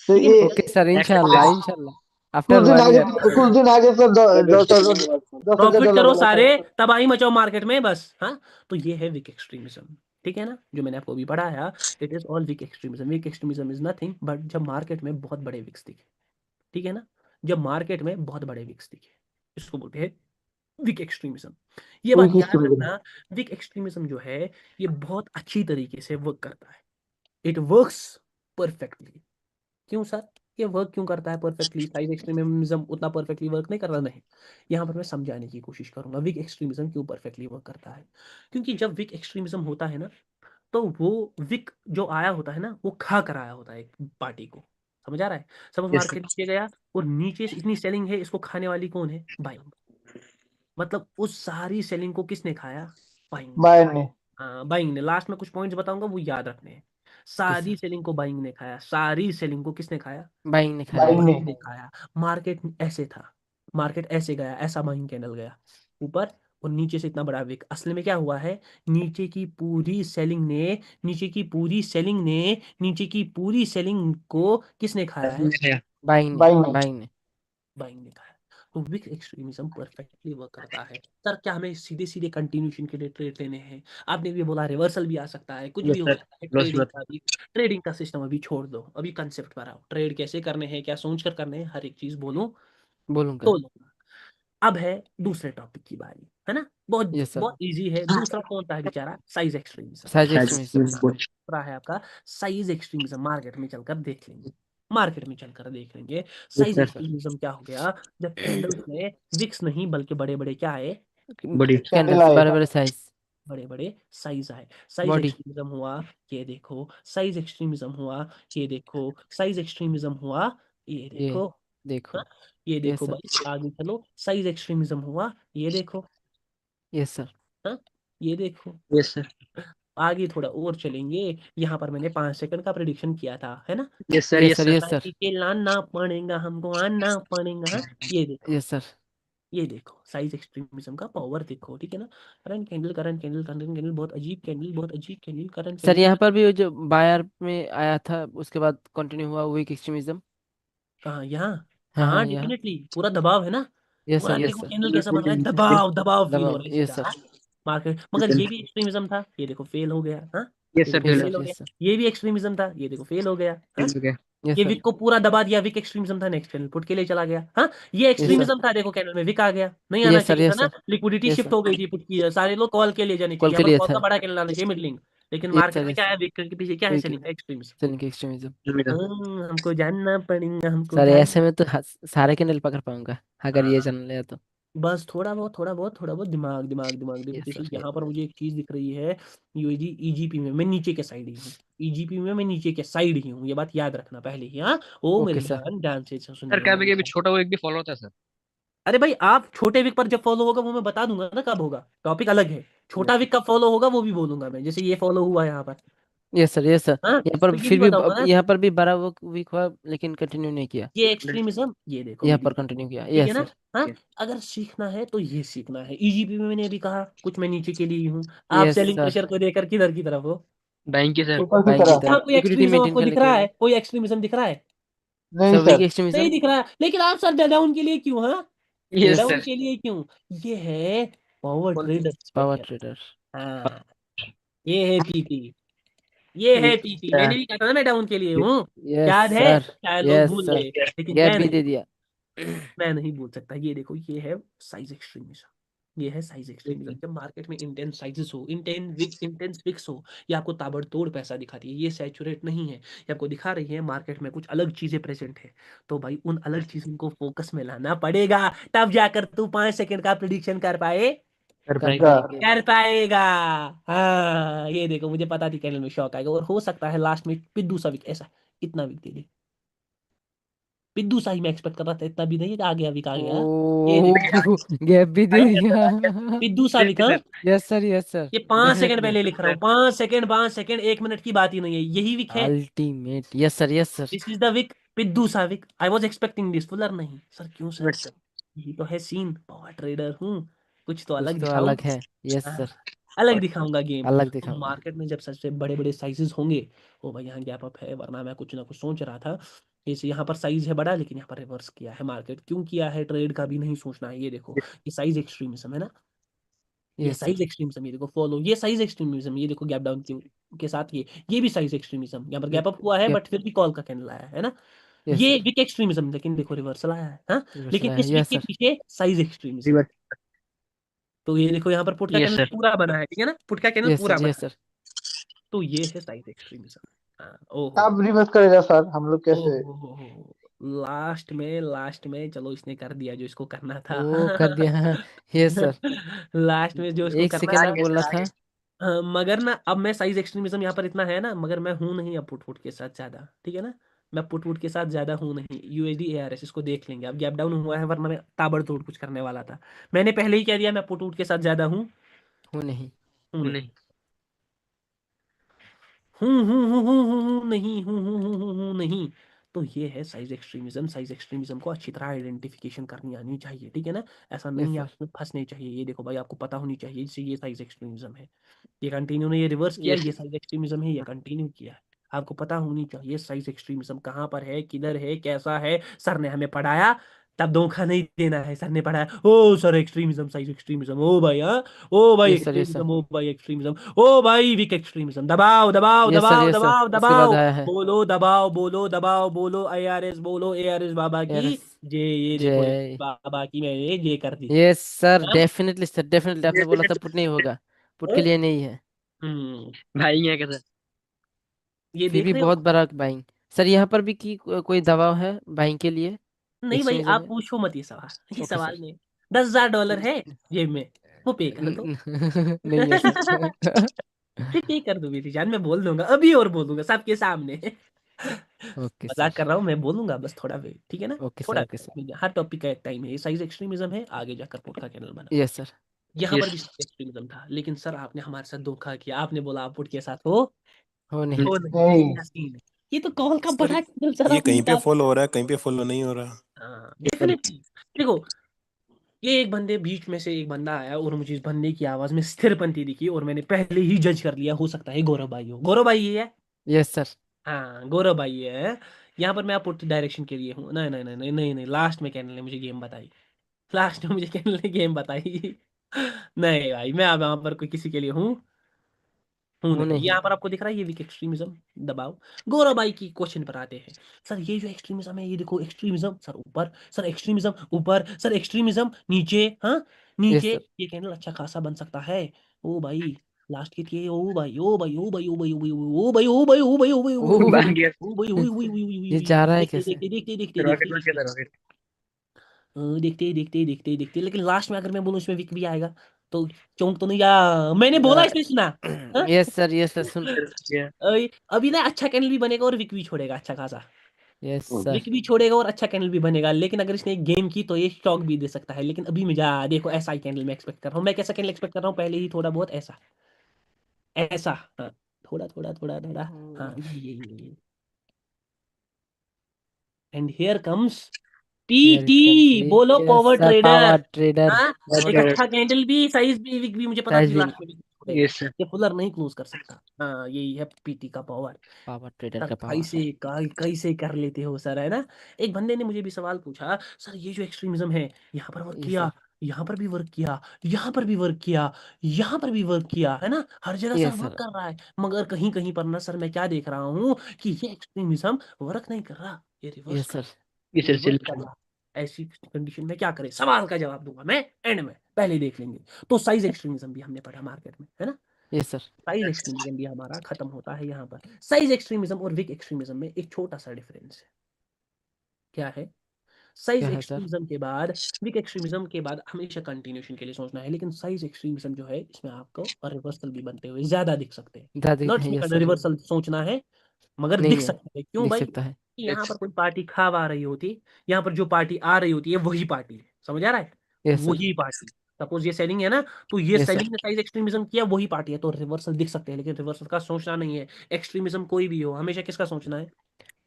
तो ठीक है ये मेरी ओके जान। सर एक्सेप्ट इंशाल्लाह बेस। इंशाल्लाह आफ्टर 1 ईयर कुछ दिन आगे सर 10,000 प्रॉफिट डॉलर करो वाला सारे, सर। तबाही मचाओ मार्केट में बस। हाँ, तो ये है विक एक्सट्रीमिज्म, ठीक है ना, जो मैंने आपको अभी पढ़ाया। It is all wick extremism. Wick extremism is nothing but जब मार्केट में बहुत बड़े विक्स दिखे, ठीक है ना, जब मार्केट में बहुत बड़े विक्स दिखे, इसको बोलते हैं विक एक्सट्रीमिज्म। ये कोई बात किस याद तरह रखना, विक एक्सट्रीमिज्म जो है ये बहुत अच्छी तरीके से वर्क करता है। It works perfectly. क्यों सर? ये वर्क क्यों करता है परफेक्टली, साइज एक्सट्रीमिज्म उतना परफेक्टली वर्क नहीं करता, नहीं। यहाँ पर मैं समझाने की कोशिश करूंगा विक एक्सट्रीमिज्म क्यों परफेक्टली वर्क करता है। क्योंकि जब विक एक्सट्रीमिज्म होता है ना, तो वो विक जो आया होता है ना, वो खा कर आया होता है एक पार्टी को। समझ आ रहा है? Suppose yes sir. मार्केट नीचे गया और नीचे से इतनी सेलिंग है, इसको खाने वाली कौन है? बाइंग। मतलब उस सारी सेलिंग को किसने खाया? बाइंग ने। बाय ने। हाँ, बाइंग ने। लास्ट में कुछ पॉइंट्स बताऊंगा, वो याद रखने हैं। ओके सारी सर। सेलिंग को बाइंग ने खाया, सारी सेलिंग को किसने खाया? बाइंग ने खाया, बाइंग yes। ने। बाइंग ने खाया। मार्केट ऐसे था, मार्केट ऐसे गया, ऐसा बाइंग कैंडल गया ऊपर, और नीचे से इतना बड़ा विक। असल में क्या हुआ है, नीचे की पूरी सेलिंग ने, नीचे की पूरी सेलिंग ने, नीचे की पूरी सेलिंग को किसने खाया है? बाइंग ने, बाइंग ने। बाइंग ने। बाइंग ने खाया। तो विक एक्सट्रीमिज्म परफेक्टली वर्क करता है। सर क्या हमें सीधे सीधे कंटिन्यूशन के लिए ट्रेड लेने हैं? आपने भी बोला रिवर्सल भी आ सकता है, कुछ यस भी हो सर। सकता है। बस ट्रेडिंग बस। का भी, ट्रेडिंग का सिस्टम अभी छोड़ दो, अभी कंसेप्ट पर आओ। ट्रेड कैसे करने हैं, क्या सोच कर करने हैं, हर एक चीज बोलूं बोलूंगा। तो लूंगा। अब है दूसरे टॉपिक की बारी, है ना? बहुत यस सर। बहुत इजी है। दूसरा कौन सा है बेचारा? Size extremism. Size extremism. दूसरा है आपका साइज एक्सट्रीमिज्म। मार्केट में चलकर देख लेंगे, मार्केट में चलकर देख लेंगे यस साइज सर। एक्सट्रीमिज्म क्या हो गया। जब कैंडल्स में विक्स नहीं बल्कि बड़े बड़े क्या आए? बड़ी। कैंडल कैंडल्स, आए। बड़े बड़े साइज। बड़े बड़े साइज आए। Size body. एक्सट्रीमिज्म हुआ, ये देखो। साइज एक्सट्रीमिज्म हुआ, ये देखो। साइज एक्सट्रीमिज्म हुआ, ये ये देखो। हाँ, देखो। ये यस देखो सर। भाई, आगे चलो। साइज एक्सट्रीमिज्म हुआ, ये देखो। Yes sir. हाँ, ये देखो। Yes sir. आगे थोड़ा और चलेंगे। यहाँ पर मैंने 5 सेकंड का प्रिडिक्शन किया था, है ना? Yes sir. Yes yes sir. Sir. Yes sir. भाई के लाना पड़ेगा, हमको आना पड़ेगा। हाँ, ये देखो। Yes sir. ये देखो साइज एक्सट्रीमिज्म का पावर देखो, ठीक है ना? Current candle, current candle, current candle, बहुत अजीब कैंडल, बहुत अजीब कैंडल, करंट सर कैंडल। यहाँ पर भी वो जो बायर में आया था उसके बाद कंटिन्यू हुआ वीक एक्सट्रीमिज्म। कहाँ? यहाँ? हाँ हाँ, हाँ यहाँ। डेफिनेटली पूरा दबाव है ना। यस पूरा सर। यस देखो सर। कैंडल कैसा बन रहा है, दबाव दबाव फील हो दबाव, रहा है यस सीधा। सर। हाँ? मार्केट, मगर ये भी एक्सट्रीमिज्म था, ये देखो फेल हो गया। हाँ, यस ये सर। देखो यस फेल। Fail sir. हो गया। Yes sir. ये भी एक्सट्रीमिज्म था, ये देखो फेल हो गया। हाँ, हो गया। यस ये सर। विक को पूरा दबा दिया, विक एक्सट्रीमिज्म था, नेक्स्ट कैंडल पुट के लिए चला गया। हाँ, ये यस सर। एक्सट्रीमिज्म था, देखो कैंडल में विक आ गया, नहीं आना यस सर। चाहिए था यस ना, sir. Liquidity yes shift sir. हो गई थी पुट की, सारे लोग कॉल के लिए जाने कॉल चाहिए, यहाँ के पर लिए कॉल का था। बड़ा कैंडल आना चाहिए मिडलिंग। लेकिन यस मार्केट सर। में यस क्या सर। है, विक के पीछे क्या है? Wick selling extremism. Selling extremism. हमको जानना पड़ेगा, हमको सर जानना। ऐसे में तो सारे कैंडल पकड़ पाऊंगा अगर ये जान लिया तो। बस थोड़ा बहुत, थोड़ा बहुत, थोड़ा बहुत दिमाग, दिमाग, दिमाग देखो। यस जैसे सर। यहाँ पर मुझे एक चीज दिख रही है, यूएसडी ईजीपी में मैं नीचे के साइड ही हूँ। ईजीपी में मैं नीचे के साइड ही हूँ, ये बात याद रखना पहले ही। हाँ, ओ ओके मेरे सर। जान, ध्यान से सर सुनिएगा क्या है मेरी कि अभी बात। छोटा वो एक भी फॉलो होता है सर। अरे भाई, आप छोटे विक पर जब फॉलो होगा वो मैं बता दूंगा ना कब होगा, टॉपिक अलग है। छोटा विक कब फॉलो होगा वो भी बोलूंगा मैं, जैसे ये फॉलो हुआ यहाँ पर। Yes sir. Yes sir. हाँ, यहाँ पर तो ये भी फिर भी बताऊंगा ना। यहाँ पर भी बड़ा वो वीक हुआ लेकिन कंटिन्यू नहीं किया। ये एक्सट्रीमिज्म, ये देखो, यहाँ ये भी पर देखो, कंटिन्यू किया, ठीक है यस ना? सर। हाँ, अगर सीखना है तो ये सीखना है। ईजीपी में मैंने अभी कहा कुछ मैं नीचे के लिए हूँ, आप यस सेलिंग सर। प्रेशर को देकर किधर की तरफ हो? बैंक की सर। ऊपर की बाइंग की तरफ। यहाँ तरफ कोई लिक्विडिटी एक्सट्रीमिज्म मेंटेन आपको करने दिख के रहा लिए। है? कोई एक्सट्रीमिज्म दिख रहा है? नहीं सर वीक सर। नहीं एक्सट्रीमिज्म। दिख रहा है, लेकिन आप सर डाउन के लिए क्यों? हाँ, yes yes down sir. Sir. के लिए क्यों? ये है power traders power pattern. Trader. हाँ, ये है पीपी, ये है पीपी। मैंने भी कहा था ना मैं डाउन के लिए हूँ, यस याद है? सर। शायद लोग यस भूल सर। गए, लेकिन गैप मैं भी नहीं, दे दिया। मैं नहीं भूल सकता। ये देखो, ये है साइज एक्सट्रीमिज्म, ये है साइज एक्सट्रीमिज्म। जब मार्केट में इंटेंस साइजेस हो, इंटेंस विक्स हो, ये आपको ताबड़तोड़ पैसा दिखाती है, ये सैचुरेट नहीं है, ये आपको दिखा रही है मार्केट में कुछ अलग चीजें प्रेजेंट है। तो भाई उन अलग चीजों को फोकस में लाना पड़ेगा, तब जाकर तू 5 सेकंड का प्रिडिक्शन कर पाए, कर कर पाएंगे। पाएंगे। कर पाएगा। हाँ, ये देखो, मुझे पता थी कैंडल में शॉक आएगा, और हो सकता है लास्ट में पिद्दू सा विक, ऐसा इतना विक दे दे। पिद्दू सा ही मैं एक्सपेक्ट कर रहा था, इतना भी नहीं कि आ गया विक आ गया। ये ओ देखो, गैप भी दे दिया। पिद्दू सा विक। हाँ, यस सर। Yes sir. ये 5 सेकंड डेफिनेटली। पहले लिख रहा हूँ, 5 सेकंड, 5 सेकंड, 1 मिनट की बात ही नहीं है, यही विक है। Ultimate, yes sir. Yes sir. This is the weak, पिद्दू सा weak. I was expecting this, fuller नहीं सर, क्यों सर? सर। यही तो है सीन, पावर ट्रेडर हूँ, कुछ तो कुछ अलग तो दिखाऊं। अलग है। यस हाँ, सर। अलग दिखाऊंगा गेम। अलग तो दिखाऊंगा। मार्केट में जब सबसे बड़े बड़े साइजेस होंगे, ओ भाई यहाँ गैप अप है, वरना मैं कुछ ना कुछ सोच रहा था। इस यहाँ पर साइज है बड़ा, लेकिन यहाँ पर रिवर्स किया है मार्केट। क्यों किया है? ट्रेड का भी नहीं सोचना है। ये देखो, ये साइज एक्सट्रीमिज्म है ना, ये यस सर। साइज एक्सट्रीमिज्म, ये देखो फॉलो, ये साइज एक्सट्रीमिज्म, ये देखो गैप डाउन के साथ ये भी साइज एक्सट्रीमिज्म। यहाँ पर गैप अप हुआ है गैप। बट फिर भी कॉल का कैंडल आया है ना। यस ये सर। विक एक्सट्रीमिज्म, लेकिन देखो रिवर्सल आया है। हाँ, रिवर्सल लेकिन है, इस विक यस के सर। पीछे साइज एक्सट्रीमिज्म। रिवर्स। तो ये देखो यहाँ पर पुट का यस कैंडल सर। पूरा बना है, ठीक है ना, पुट का कैंडल यस पूरा सर। बना यस है। सर। तो ये है साइज एक्सट्रीमिज्म। हाँ, ओहो, आप रिवर्स करेगा सर, हम लोग कैसे? ओहो, लास्ट में चलो इसने कर दिया जो इसको करना था। वो कर दिया। Yes sir. लास्ट में जो इसको एक करना सेकंड था। में बोला था। मगर ना अब मैं साइज एक्सट्रीमिज्म यहाँ पर इतना है ना, मगर मैं हूं नहीं अब पुट के साथ ज्यादा, ठीक है ना। मैं पुट के साथ ज्यादा हूं नहीं। यूएसडी एआरएस इसको देख लेंगे, अब गैप डाउन हुआ है, वरना मैं ताबड़तोड़ कुछ करने वाला था। मैंने पहले ही कह दिया मैं पुट के साथ ज्यादा हूँ नहीं। हूं नहीं। नहीं। हूँ नहीं। तो ये है साइज एक्सट्रीमिज्म। साइज एक्सट्रीमिज्म को अच्छी तरह आइडेंटिफिकेशन करनी आनी चाहिए, ठीक है ना। ऐसा यस नहीं सर। आप उसमें फंसने चाहिए। ये देखो भाई, आपको पता होनी चाहिए जैसे ये साइज एक्सट्रीमिज्म है, ये कंटिन्यू ने ये रिवर्स किया, यस। ये साइज एक्सट्रीमिज्म है, ये कंटिन्यू किया है। आपको पता होनी चाहिए साइज एक्सट्रीमिज्म कहाँ पर है, किधर है, कैसा है। सर ने हमें पढ़ाया, तब धोखा नहीं देना है। सर ने पढ़ाया, ओ सर एक्सट्रीमिज्म, साइज एक्सट्रीमिज्म, ओ भाई हाँ, ओ भाई yes sir. Yes sir. Extremism, ओ भाई एक्सट्रीमिज्म, ओ भाई वीक एक्सट्रीमिज्म। दबाओ दबाओ यस सर। दबाओ यस सर। दबाओ उसके बाद दबाओ, आया है बोलो दबाओ, बोलो दबाओ, बोलो एआरएस, बोलो एआरएस बाबा की एरस। जय। ये देखो जय। बाबा की मैंने ये कर दी। Yes sir. हाँ? डेफिनेटली सर, डेफिनेटली आपने बोला था पुट नहीं होगा। पुट के लिए नहीं है। हम्म। भाई यहाँ कैसा? ये फिर देख भी रहे बहुत हो। बड़ा बाइंग। सर यहाँ पर भी की कोई दबाव है बाइंग के लिए? नहीं भाई एक्सट्रीमिज्म आप है। पूछो मत ये सवाल, ये ओके सवाल सर। नहीं। $10,000 है जेब में, वो पे कर दो। नहीं है सर। फिर पे कर दो मेरी जान, मैं बोल दूंगा अभी और बोल दूंगा सबके सामने। Okay sir. मजाक कर रहा हूँ, मैं बोलूंगा बस थोड़ा वेट, ठीक है ना। Okay sir. थोड़ा ओके सर। वेट, हर टॉपिक का एक टाइम है। ये साइज एक्सट्रीमिज्म है, आगे जाकर पोट का कैनल बना। Yes sir. यहाँ पर यस। भी साइज एक्सट्रीमिज्म था, लेकिन सर आपने हमारे साथ धोखा किया। आपने बोला आप पुट के साथ हो हो नहीं। हो नहीं, ये नहीं, क्या सीन है। ये तो कॉल का सर बड़ा कैनल सर, ये आप कहीं पे लुटा। फॉलो हो रहा है, कहीं पे फॉलो नहीं हो रहा। हाँ डेफिनेटली। देखो, ये एक बंदे बीच में से एक बंदा आया और मुझे इस बंदे की आवाज में स्थिरपंथी दिखी, और मैंने पहले ही जज कर लिया हो सकता है गौरव भाई हो। गौरव भाई ये है। Yes sir. हाँ गौरव भाई ये है। यहाँ पर मैं आप डायरेक्शन के लिए हूँ। नहीं नहीं नहीं नहीं नहीं नहीं, लास्ट में कैनल ने मुझे गेम बताई। लास्ट में मुझे कैनल ने गेम बताई। नहीं भाई, मैं अब यहाँ पर कोई किसी के लिए हूँ हूं हो नहीं। नहीं। यहाँ पर आपको दिख रहा है ये वीक एक्सट्रीमिज्म। दबाओ। गौरव भाई की क्वेश्चन पर आते हैं। सर ये जो एक्सट्रीमिज्म है, ये देखो एक्सट्रीमिज्म सर ऊपर, सर एक्सट्रीमिज्म ऊपर, सर एक्सट्रीमिज्म नीचे, हाँ यस नीचे। सर। ये कैंडल अच्छा खासा बन सकता है। ओ भाई लास्ट के लिए, ओ भाई ओ भाई ओ भाई ओ भाई ओ भाई ओ भाई ओ भाई ओ भाई ओ भाई ओ ओह। बन गया। भाई ओ भाई ये जा रहा है देखते कैसे? देखते देखते देखते रॉकेट देखते लॉन्च कैसा? देखते रॉकेट। देखते देखते देखते देखते, लेकिन लास्ट में अगर मैं बोलूँ इसमें विक भी आएगा तो चौंक तो नहीं आ, मैंने बोला इसने सुना। हाँ? Yes sir. Yes sir. सुन। अभी ना अच्छा कैनल भी बनेगा और विक भी छोड़ेगा अच्छा खासा। Yes sir. विक भी छोड़ेगा और अच्छा कैनल भी बनेगा, लेकिन अगर इसने एक गेम की तो ये स्टॉक भी दे सकता है। लेकिन अभी मैं जा देखो ऐसा ही कैनल मैं एक्सपेक्ट कर रहा हूँ। मैं कैसा कैनल एक्सपेक्ट कर रहा हूँ पहले ही, थोड़ा बहुत ऐसा ऐसा। हाँ थोड़ा थोड़ा थोड़ा थोड़ा। हाँ ये and here comes here comes PT, V. बोलो yes power sir. Trader. Power trader. हाँ एक ओके। अच्छा कैंडल भी, साइज भी, विक भी मुझे पता साइज थी भी। लास्ट में भी छोड़ेगा। Yes sir. ये फुलर नहीं क्लोज कर सकता। हाँ यही है पीटी का पावर। पावर ट्रेडर सर का पावर। कैसे कैसे कर लेते हो सर, है ना। एक बंदे ने मुझे भी सवाल पूछा, सर ये जो एक्सट्रीमिज्म है, यहाँ पर वर्क यस किया, सर। यहाँ पर भी वर्क किया, यहाँ पर भी वर्क किया, यहाँ पर भी वर्क किया, है ना, हर जगह सर यस वर्क सर। कर रहा है। मगर कहीं कहीं पर ना सर मैं क्या देख रहा हूँ कि ये एक्सट्रीमिज्म वर्क नहीं कर रहा, ये रिवर्स यस कर सर। रहा यस है, सर। रिवर्स कर रहा है। ऐसी कंडीशन में क्या करें, सवाल का जवाब दूंगा मैं एंड में, पहले देख लेंगे। तो साइज एक्सट्रीमिज्म भी हमने पढ़ा मार्केट में, है ना। Yes sir. साइज एक्सट्रीमिज्म भी हमारा खत्म होता है यहाँ पर। साइज एक्सट्रीमिज्म और वीक एक्सट्रीमिज्म में एक छोटा सा डिफरेंस है। क्या है? साइज क्या है सर? एक्सट्रीमिज्म के बाद, वीक एक्सट्रीमिज्म के बाद हमेशा कंटिन्यूशन के लिए सोचना है, लेकिन साइज एक्सट्रीमिज्म जो है इसमें आपको रिवर्सल भी बनते हुए ज्यादा दिख सकते हैं। दादी नॉट है। Yes sir. रिवर्सल सोचना है, मगर दिख नहीं है। सकते हैं। क्यों दिख भाई? सकता है। कि यहाँ पर कोई पार्टी खाब आ रही होती, यहाँ पर जो पार्टी आ रही होती है वही पार्टी है, समझ आ रहा है, यस सर। वही पार्टी। सपोज ये सेलिंग है ना, तो ये यस सर। सेलिंग ने साइज एक्सट्रीमिज्म किया, वही पार्टी है, तो रिवर्सल दिख सकते हैं, लेकिन रिवर्सल का सोचना नहीं है। एक्सट्रीमिज्म कोई भी हो, हमेशा किसका सोचना है?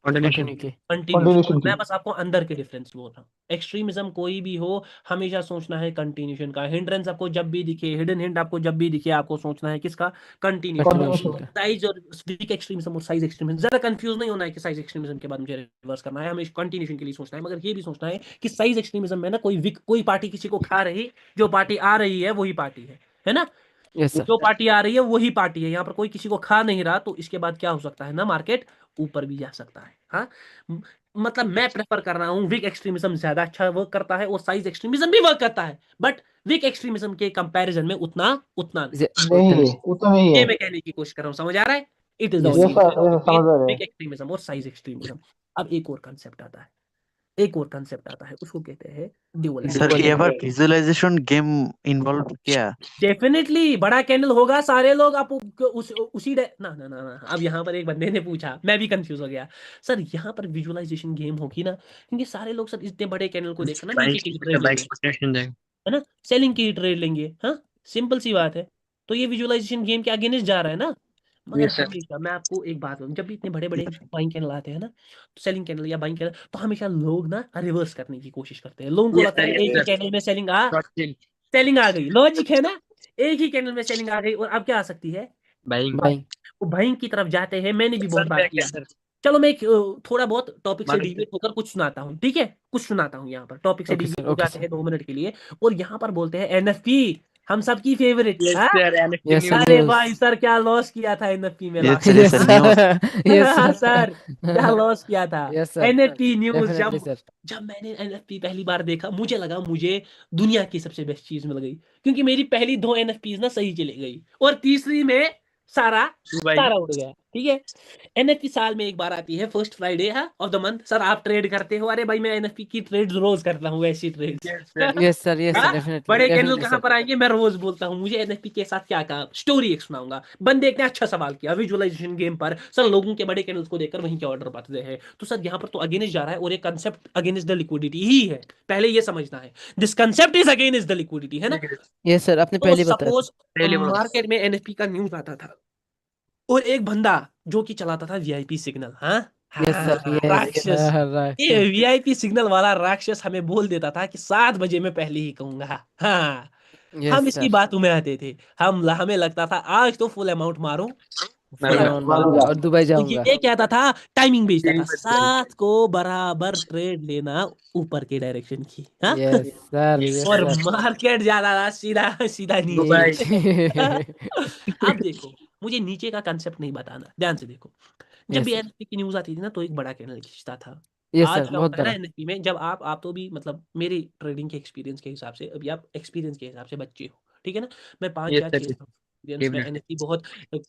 कंटिन्यूशन। कंटिन्यू की। कंटिन्यूशन। कंटिन्यूशन की। मैं बस आपको अंदर के डिफरेंस बोल रहा हूँ। एक्सट्रीमिज्म कोई भी हो, हमेशा सोचना है कंटिन्यूशन का। हिंड्रेंस आपको जब भी दिखे, हिडन हिंट आपको जब भी दिखे, आपको सोचना है किसका? कंटिन्यूशन का। Continuation continuation. का। साइज और वीक एक्सट्रीमिज्म और साइज एक्सट्रीमिज्म, ज्यादा कंफ्यूज नहीं होना है कि साइज एक्सट्रीमिज्म के बाद मुझे रिवर्स करना है, हमें कंटिन्यूशन के लिए सोचना है। मगर ये भी सोचना है कि साइज एक्सट्रीमिज्म में ना कोई वीक, कोई पार्टी किसी को खा रही, जो पार्टी आ रही है वही पार्टी है ना। Yes sir. जो पार्टी आ रही है वही पार्टी है, यहाँ पर कोई किसी को खा नहीं रहा, तो इसके बाद क्या हो सकता है ना, मार्केट ऊपर भी जा सकता है। हाँ मतलब मैं प्रेफर कर रहा हूँ वीक एक्सट्रीमिज्म ज्यादा अच्छा वर्क करता है, और साइज एक्सट्रीमिज्म भी वर्क करता है, बट वीक एक्सट्रीमिज्म के कंपैरिजन में उतना उतना नहीं। नहीं उतना है, नहीं। उतना नहीं ये है। मैं कहने की कोशिश कर रहा हूँ, समझ आ रहा है। It is the yes only sir. जैसा डिफरेंस बिटवीन समझ आ रहे वीक हैं। एक्सट्रीमिज्म और साइज एक्सट्रीमिज्म। अब एक और कंसेप्ट आता है, एक और कंसेप्ट आता है, उसको कहते हैं ड्यूअल सर Dual यहाँ पर विजुअलाइजेशन गेम इन्वॉल्व क्या? डेफिनेटली बड़ा कैंडल होगा, सारे लोग आप उसी ना ना ना ना। अब यहाँ पर एक बंदे ने पूछा, मैं भी कंफ्यूज हो गया, सर यहाँ पर विजुअलाइजेशन गेम होगी ना, क्योंकि सारे लोग सर इतने बड़े कैंडल को देखकर ना नीचे की ट्रेड लेंगे, है ना, सेलिंग की ट्रेड लेंगे। हाँ, सिंपल सी बात है। तो ये विजुअलाइजेशन गेम के अगेंस्ट जा रहा है ना। मगर Yes, sir. हमेशा मैं आपको एक बात बताऊं, जब भी इतने बड़े बड़े बाइंग कैंडल आते हैं ना, तो सेलिंग कैंडल या बाइंग कैंडल, तो हमेशा लोग ना रिवर्स करने की कोशिश करते हैं। लोगों को Yes, लगता sir. है Yes, एक ही sir. कैंडल में Short chill. सेलिंग आ गई, लॉजिक है ना, एक ही कैंडल में सेलिंग आ गई, और अब क्या आ सकती है, Buying. बाइंग। वो बाइंग की तरफ जाते हैं। मैंने भी बहुत Sir, बार back किया। है, sir. चलो मैं एक थोड़ा बहुत टॉपिक से Market. डिविएट होकर कुछ सुनाता हूँ, ठीक है, कुछ सुनाता हूँ यहाँ पर, टॉपिक से ओके सर, डिविएट हो ओके जाते सर। हैं 2 मिनट के लिए। और यहाँ पर बोलते हैं एनएफपी, हम सबकी फेवरेट। Yes, हाँ, sir. NFT yes sir, news. अरे यस। भाई सर क्या लॉस किया था एनएफपी में यस लास्ट सर, में। Yes yes sir, news. Sir, yes हाँ सर, सर, क्या लॉस किया था। Yes sir, NFP news, definitely जब सर। जब मैंने एनएफपी पहली बार देखा, मुझे लगा मुझे दुनिया की सबसे बेस्ट चीज मिल गई, क्योंकि मेरी पहली 2 एनएफपीज ना सही चली गई, और तीसरी में सारा Dubai. सारा उड़ गया। ठीक है, एनएफपी साल में एक बार आती है, फर्स्ट फ्राइडे है ऑफ द मंथ। सर आप ट्रेड करते हो? अरे भाई मैं एनएफपी की ट्रेड रोज करता हूँ, ऐसी trades. Yes, sir. Yes sir, yes sir, हाँ, डेफिनेटली, बड़े कैंडल डेफिनेटली कहाँ सर। पर आएंगे, मैं रोज बोलता हूँ। मुझे एनएफपी के साथ क्या कहा, स्टोरी एक सुनाऊंगा। बंदे एक ने अच्छा सवाल किया विजुअलाइजेशन गेम पर, सर लोगों के बड़े कैंडल्स को देखकर वहीं के ऑर्डर पाते हैं। तो सर यहाँ पर तो अगेंस्ट जा रहा है, और एक कंसेप्ट अगेंस्ट द लिक्विडिटी ही है, पहले ये समझना है। This concept is against the liquidity, है ना। यस सर, आपने तो पहले बताया था। सपोज पहले बोलो। मार्केट में एनएफपी का न्यूज आता था, और एक बंदा जो कि चलाता था वीआईपी सिग्नल, हाँ यस हाँ, सर, यस राक्षस, ये राक्षस। वीआईपी सिग्नल वाला राक्षस हमें बोल देता था कि 7 बजे मैं पहले ही कहूंगा। हाँ, यस हम इसकी सर, बातों में आते थे। हमें लगता था आज तो फुल अमाउंट मारूं, फुल फुल मारूंगा। अमाउंट अमाउंट मारूंगा मारूंगा। और दुबई तो जाऊंगा। ये कहता था, टाइमिंग बेचता था, Timing पर चल। 7 को बराबर ट्रेड लेना ऊपर के डायरेक्शन की। हाँ, यस सर, यस और सर। मार्केट जाता था सीधा सीधा दुबई। नीचे। अब देखो, मुझे नीचे का कंसेप्ट नहीं बताना, ध्यान से देखो। जब यस भी सर, एनएफपी की न्यूज आती थी ना, तो एक बड़ा कैंडल खींचता था। यस आज सर, क्या बहुत होता है ना बड़ा। एनएफपी में, जब आप तो भी मतलब मेरे ट्रेडिंग के एक्सपीरियंस के हिसाब से, अभी आप एक्सपीरियंस के हिसाब से बच्चे हो, ठीक है ना। मैं 5 Yes, या sir. 6 साल एक्सपीरियंस में Definitely. एनएफपी बहुत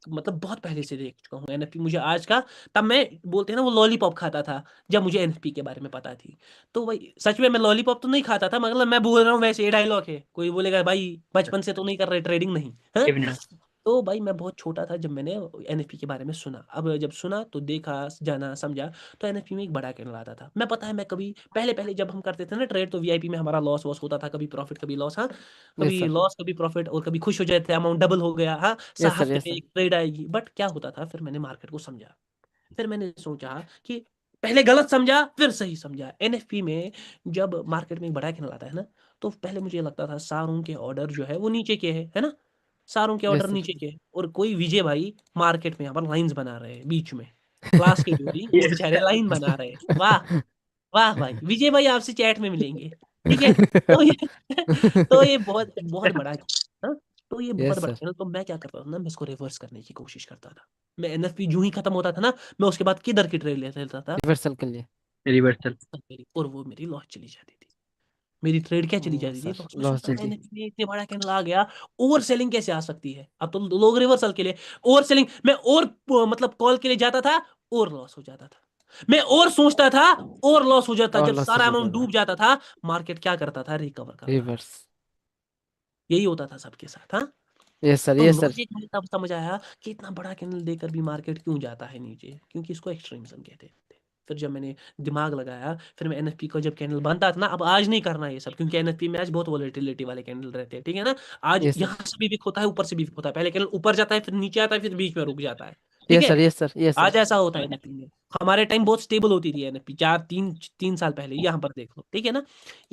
मतलब बहुत पहले से देख चुका हूँ एनएफपी। मुझे आज का, तब मैं बोलते हैं ना वो लॉलीपॉप खाता था जब मुझे एनएफपी के बारे में पता थी। तो भाई सच में मैं लॉलीपॉप तो नहीं खाता था, मतलब मैं बोल रहा हूँ वैसे, ये डायलॉग है, कोई बोलेगा भाई बचपन से तो नहीं कर रहे ट्रेडिंग, नहीं है। Definitely. तो भाई मैं बहुत छोटा था जब मैंने एनएफपी के बारे में सुना। अब जब सुना तो देखा, जाना, समझा। तो एनएफपी में एक बड़ा कैंडल आता था। मैं पता है, मैं कभी पहले पहले जब हम करते थे ना ट्रेड, तो वीआईपी में हमारा लॉस वॉस होता था, कभी प्रॉफिट कभी लॉस। हाँ, यस कभी सर, लॉस कभी प्रॉफिट, और कभी खुश हो जाते थे, अमाउंट डबल हो गया। हाँ, यस सर, हफ्ते यस में सर। एक ट्रेड आएगी। बट क्या होता था, फिर मैंने मार्केट को समझा, फिर मैंने सोचा कि पहले गलत समझा फिर सही समझा। एनएफपी में जब मार्केट में एक बड़ा कैंडल आता है ना, तो पहले मुझे लगता था सारों के ऑर्डर जो है वो नीचे के है ना, सारों के ऑर्डर यस सर। नीचे के हैं। और कोई विजय भाई मार्केट में यहाँ पर लाइंस बना रहे हैं बीच में, क्लास के जो भी वो Yes, बेचारे sir. लाइन बना रहे हैं। वाह वाह भाई, विजय भाई आपसे चैट में मिलेंगे, ठीक है। तो ये तो ये बहुत बहुत बड़ा, हाँ, तो ये बहुत यस बड़ा सर, चैनल। तो मैं क्या करता था ना, मैं इसको रिवर्स करने की कोशिश करता था। मैं एनएफपी जो ही खत्म होता था ना, मैं उसके बाद किधर की ट्रेड लेता था, रिवर्सल के लिए। Reversal. और वो मेरी लॉस चली जाती थी। मेरी ट्रेड क्या चली जाती थी, सर, लॉस में। लॉस सोचता था जल्दी। एनएफपी में इतने बड़ा कैंडल आ गया, ओवर सेलिंग कैसे आ सकती है। अब तो लोग रिवर्सल के लिए ओवर सेलिंग, मैं और मतलब कॉल के लिए जाता था, और लॉस हो जाता था। मैं और सोचता था, और लॉस हो जाता। और जब लॉस हो सारा जाता अमाउंट था। डूब जाता था, मार्केट क्या करता था, रिकवर करता था। रिवर्स। यही होता था सबके साथ। हाँ, यस सर, तो यस सर। लॉजिक मुझे तब समझ आया कि इतना बड़ा कैंडल देकर भी मार्केट क्यों जाता है नीचे, क्योंकि इसको एक्सट्रीमिज्म कहते थे। फिर जब मैंने दिमाग लगाया, फिर मैं एनएफपी का जब कैंडल बनता था ना, अब आज नहीं करना ये सब, क्योंकि एनएफपी में आज बहुत वॉलेटिलिटी वाले कैंडल रहते हैं, ठीक है ना। आज यस सर, यहाँ से भी वीक होता है, ऊपर से भी वीक होता है। पहले कैंडल ऊपर जाता है, फिर नीचे आता है, फिर बीच में रुक जाता है, ठीक यस है। सर, यस सर, यस आज सर। ऐसा होता है एनएफपी में। हमारे टाइम बहुत स्टेबल होती थी एनएफपी, 3 साल पहले, यहाँ पर देख लो, ठीक है ना।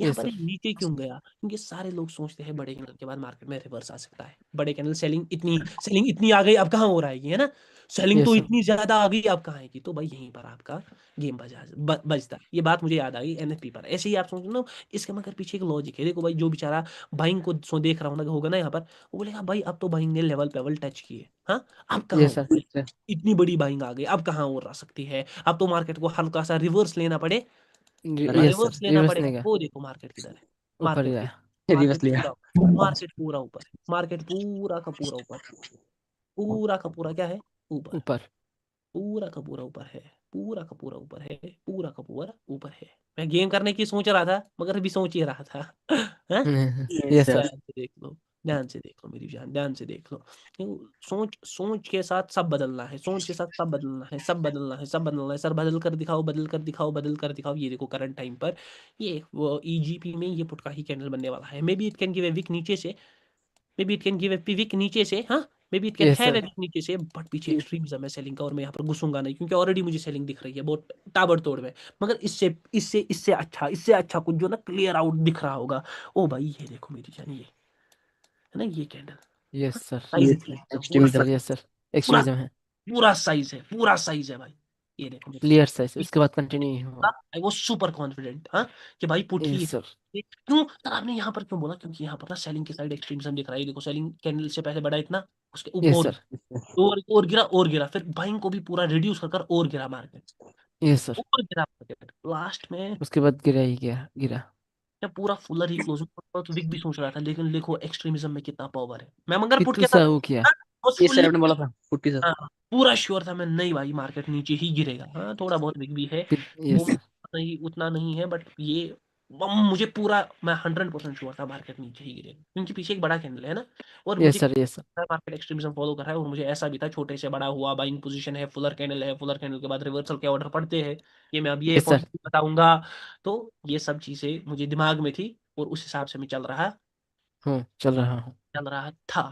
यहाँ यस पर सर, ये नीचे क्यों गया, क्योंकि सारे लोग सोचते हैं बड़े कैंडल के बाद मार्केट में रिवर्स आ सकता है। बड़े कैंडल सेलिंग इतनी आ गई, अब कहाँ हो रहा है, है ना। सेलिंग तो यस सर। इतनी ज्यादा आ गई, अब कहाँ आएगी। तो भाई यहीं पर आपका गेम बजता है। ये बात मुझे याद आ गई एनएफपी पर। ऐसे ही आप सोच लो, इसके मगर पीछे एक लॉजिक है। देखो भाई, जो बेचारा बाइंग को देख रहा होगा ना यहाँ पर, वो बोलेगा भाई अब तो बाइंग ने लेवल टच किए। हाँ, अब कहाँ यस हो, सर। इतनी बड़ी बाइंग आ गई, अब कहाँ और आ सकती है। अब तो मार्केट को हल्का सा रिवर्स लेना पड़े, है ना, यस सर, रिवर्स लेना रिवर्स पड़ेगा। नहीं गया। वो देखो मार्केट किधर है, ऊपर मार्केट गया। देखो, Reverse मार्केट लिया. पूरा मार्केट पूरा ऊपर है। मार्केट पूरा का पूरा ऊपर, पूरा का पूरा क्या है, ऊपर, ऊपर। पूरा का पूरा ऊपर है। पूरा का पूरा ऊपर है, पूरा का पूरा ऊपर है। मैं गेम करने की सोच रहा था मगर अभी सोच ही रहा था। हाँ? Yes sir. ध्यान से देख लो, ध्यान से देख लो मेरी जान, ध्यान से देख लो। सोच सोच के साथ सब बदलना है, सोच के साथ सब बदलना है, सब बदलना है, सब बदलना है। सर बदल कर दिखाओ, बदल कर दिखाओ, बदल कर दिखाओ। ये देखो करंट टाइम पर ये वो ईजीपी में ये पुट का ही कैंडल बनने वाला है। Maybe it can give a wick नीचे से, maybe it can give a wick नीचे से, हाँ maybe it can yes have a sir. Wick नीचे से, बट पीछे एक्सट्रीमिज्म है सेलिंग का और मैं यहाँ पर घुसूंगा नहीं क्योंकि ऑलरेडी मुझे सेलिंग दिख रही है बहुत ताबड़तोड़ में। मगर इससे इससे इससे अच्छा कुछ जो ना क्लियर आउट दिख रहा होगा। ओ भाई ये देखो मेरी जान, ये है ना ये कैंडल, यस सर। साइज ये पूरा yes extremism. Sir. Yes sir. पूरा एक्सट्रीमिज्म है। पूरा साइज है, पूरा साइज है भाई। ये देखो मेरी क्लियर जान, साइज, उसके बाद कंटिन्यू हुआ। आई वाज सुपर कॉन्फिडेंट हाँ कि भाई पुट ही यस सर। क्यों सर आपने यहाँ पर क्यों बोला, क्योंकि यहाँ पर ना सेलिंग की साइड एक्सट्रीमिज्म दिख रहा है। ये देखो सेलिंग कैंडल से पहले बढ़ा इतना, उसके यस ऊपर सर। और गिरा, फिर बाइंग को भी पूरा रिड्यूस कर और गिरा मार्केट, यस सर। ऊपर गिरा मार्केट लास्ट में। उसके बाद गिरा ही गया, गिरा। मैं पूरा फुलर ही क्लोज तो विक भी सोच रहा था, लेकिन देखो एक्सट्रीमिज्म में कितना पावर है। मैं मगर पुट कितू के सा साथ वो किया। ये सर forcefully, आपने बोला था पुट्टी सर। हाँ, पूरा श्योर था मैं, नहीं भाई मार्केट नीचे ही गिरेगा। हाँ थोड़ा बहुत विक भी है, वो यस सर। नहीं उतना नहीं है, बट ये मुझे पूरा, मैं 100% श्योर था मार्केट नीचे ही गिरेगा क्योंकि पीछे एक बड़ा कैंडल है ना। और यस मुझे sir. Yes sir. Market extremism follow कर रहा है और मुझे ऐसा भी था छोटे से बड़ा हुआ बाइंग पोजीशन है, फुलर कैंडल है, फुलर कैंडल के बाद रिवर्सल के ऑर्डर पड़ते हैं, ये मैं अब ये यस सर। क्वांटिटी बताऊंगा। तो ये सब चीजें मुझे दिमाग में थी और उस हिसाब से मैं हूँ, चल रहा हूँ। चल रहा था।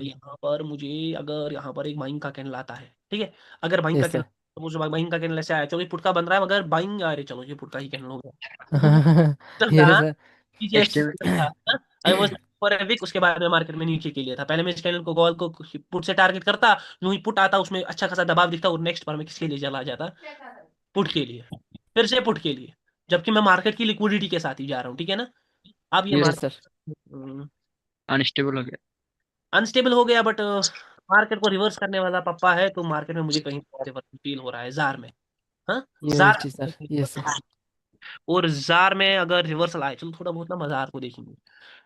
यहाँ पर मुझे अगर यहाँ पर एक बाइंग का कैंडल आता है, ठीक है, अगर बाइंग का यस कैंडल, सर। तो मुझे बाइंग का कैंडल ऐसे आया, चलो ये पुट का बन रहा है मगर बाइंग, अरे चलो ये पुट का ही कैंडल हो गया तो चल यस था सर। पीछे एक्सट्रीमिज्म था। I was for a wick, उसके बाद में मार्केट में नीचे के लिए था। पहले मैं इस कैंडल को कॉल को पुट से टारगेट करता, जो ही पुट आता उसमें अच्छा खासा दबाव दिखता और नेक्स्ट बार में किसके लिए चला जाता, पुट के लिए, फिर से पुट के लिए, जबकि मैं मार्केट की लिक्विडिटी के साथ ही जा रहा हूँ, ठीक है ना। अब ये yes yes sir. Market unstable हो गया। अनस्टेबल हो गया, बट मार्केट को रिवर्स करने वाला पप्पा है, तो मार्केट में मुझे कहीं फील हो रहा है जार में। हाँ jar UST sir. Yes sir. और जार में अगर रिवर्सल आए, चलो थोड़ा बहुत ना बाजार को देखेंगे,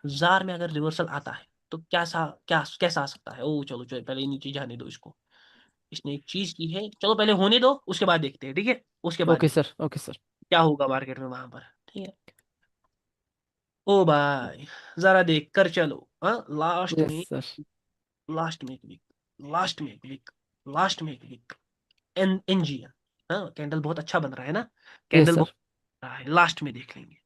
जार में अगर रिवर्सल आता है तो क्या कैसा आ सकता है। ओ चलो चलो पहले नीचे जाने दो इसको, इसने एक चीज की है, चलो पहले होने दो उसके बाद देखते हैं, ठीक है, उसके बाद ओके देखते सर। Okay sir. हैं क्या होगा मार्केट में वहां पर, ठीक है। ओ भाई जरा देख कर चलो, हाँ यस सर। लास्ट में एक वीक, लास्ट में एक वीक, लास्ट में एक वीक एनजीएन, हाँ कैंडल बहुत अच्छा बन रहा है ना, यस कैंडल बहुत सर। अच्छा रहा है, लास्ट में देख लेंगे।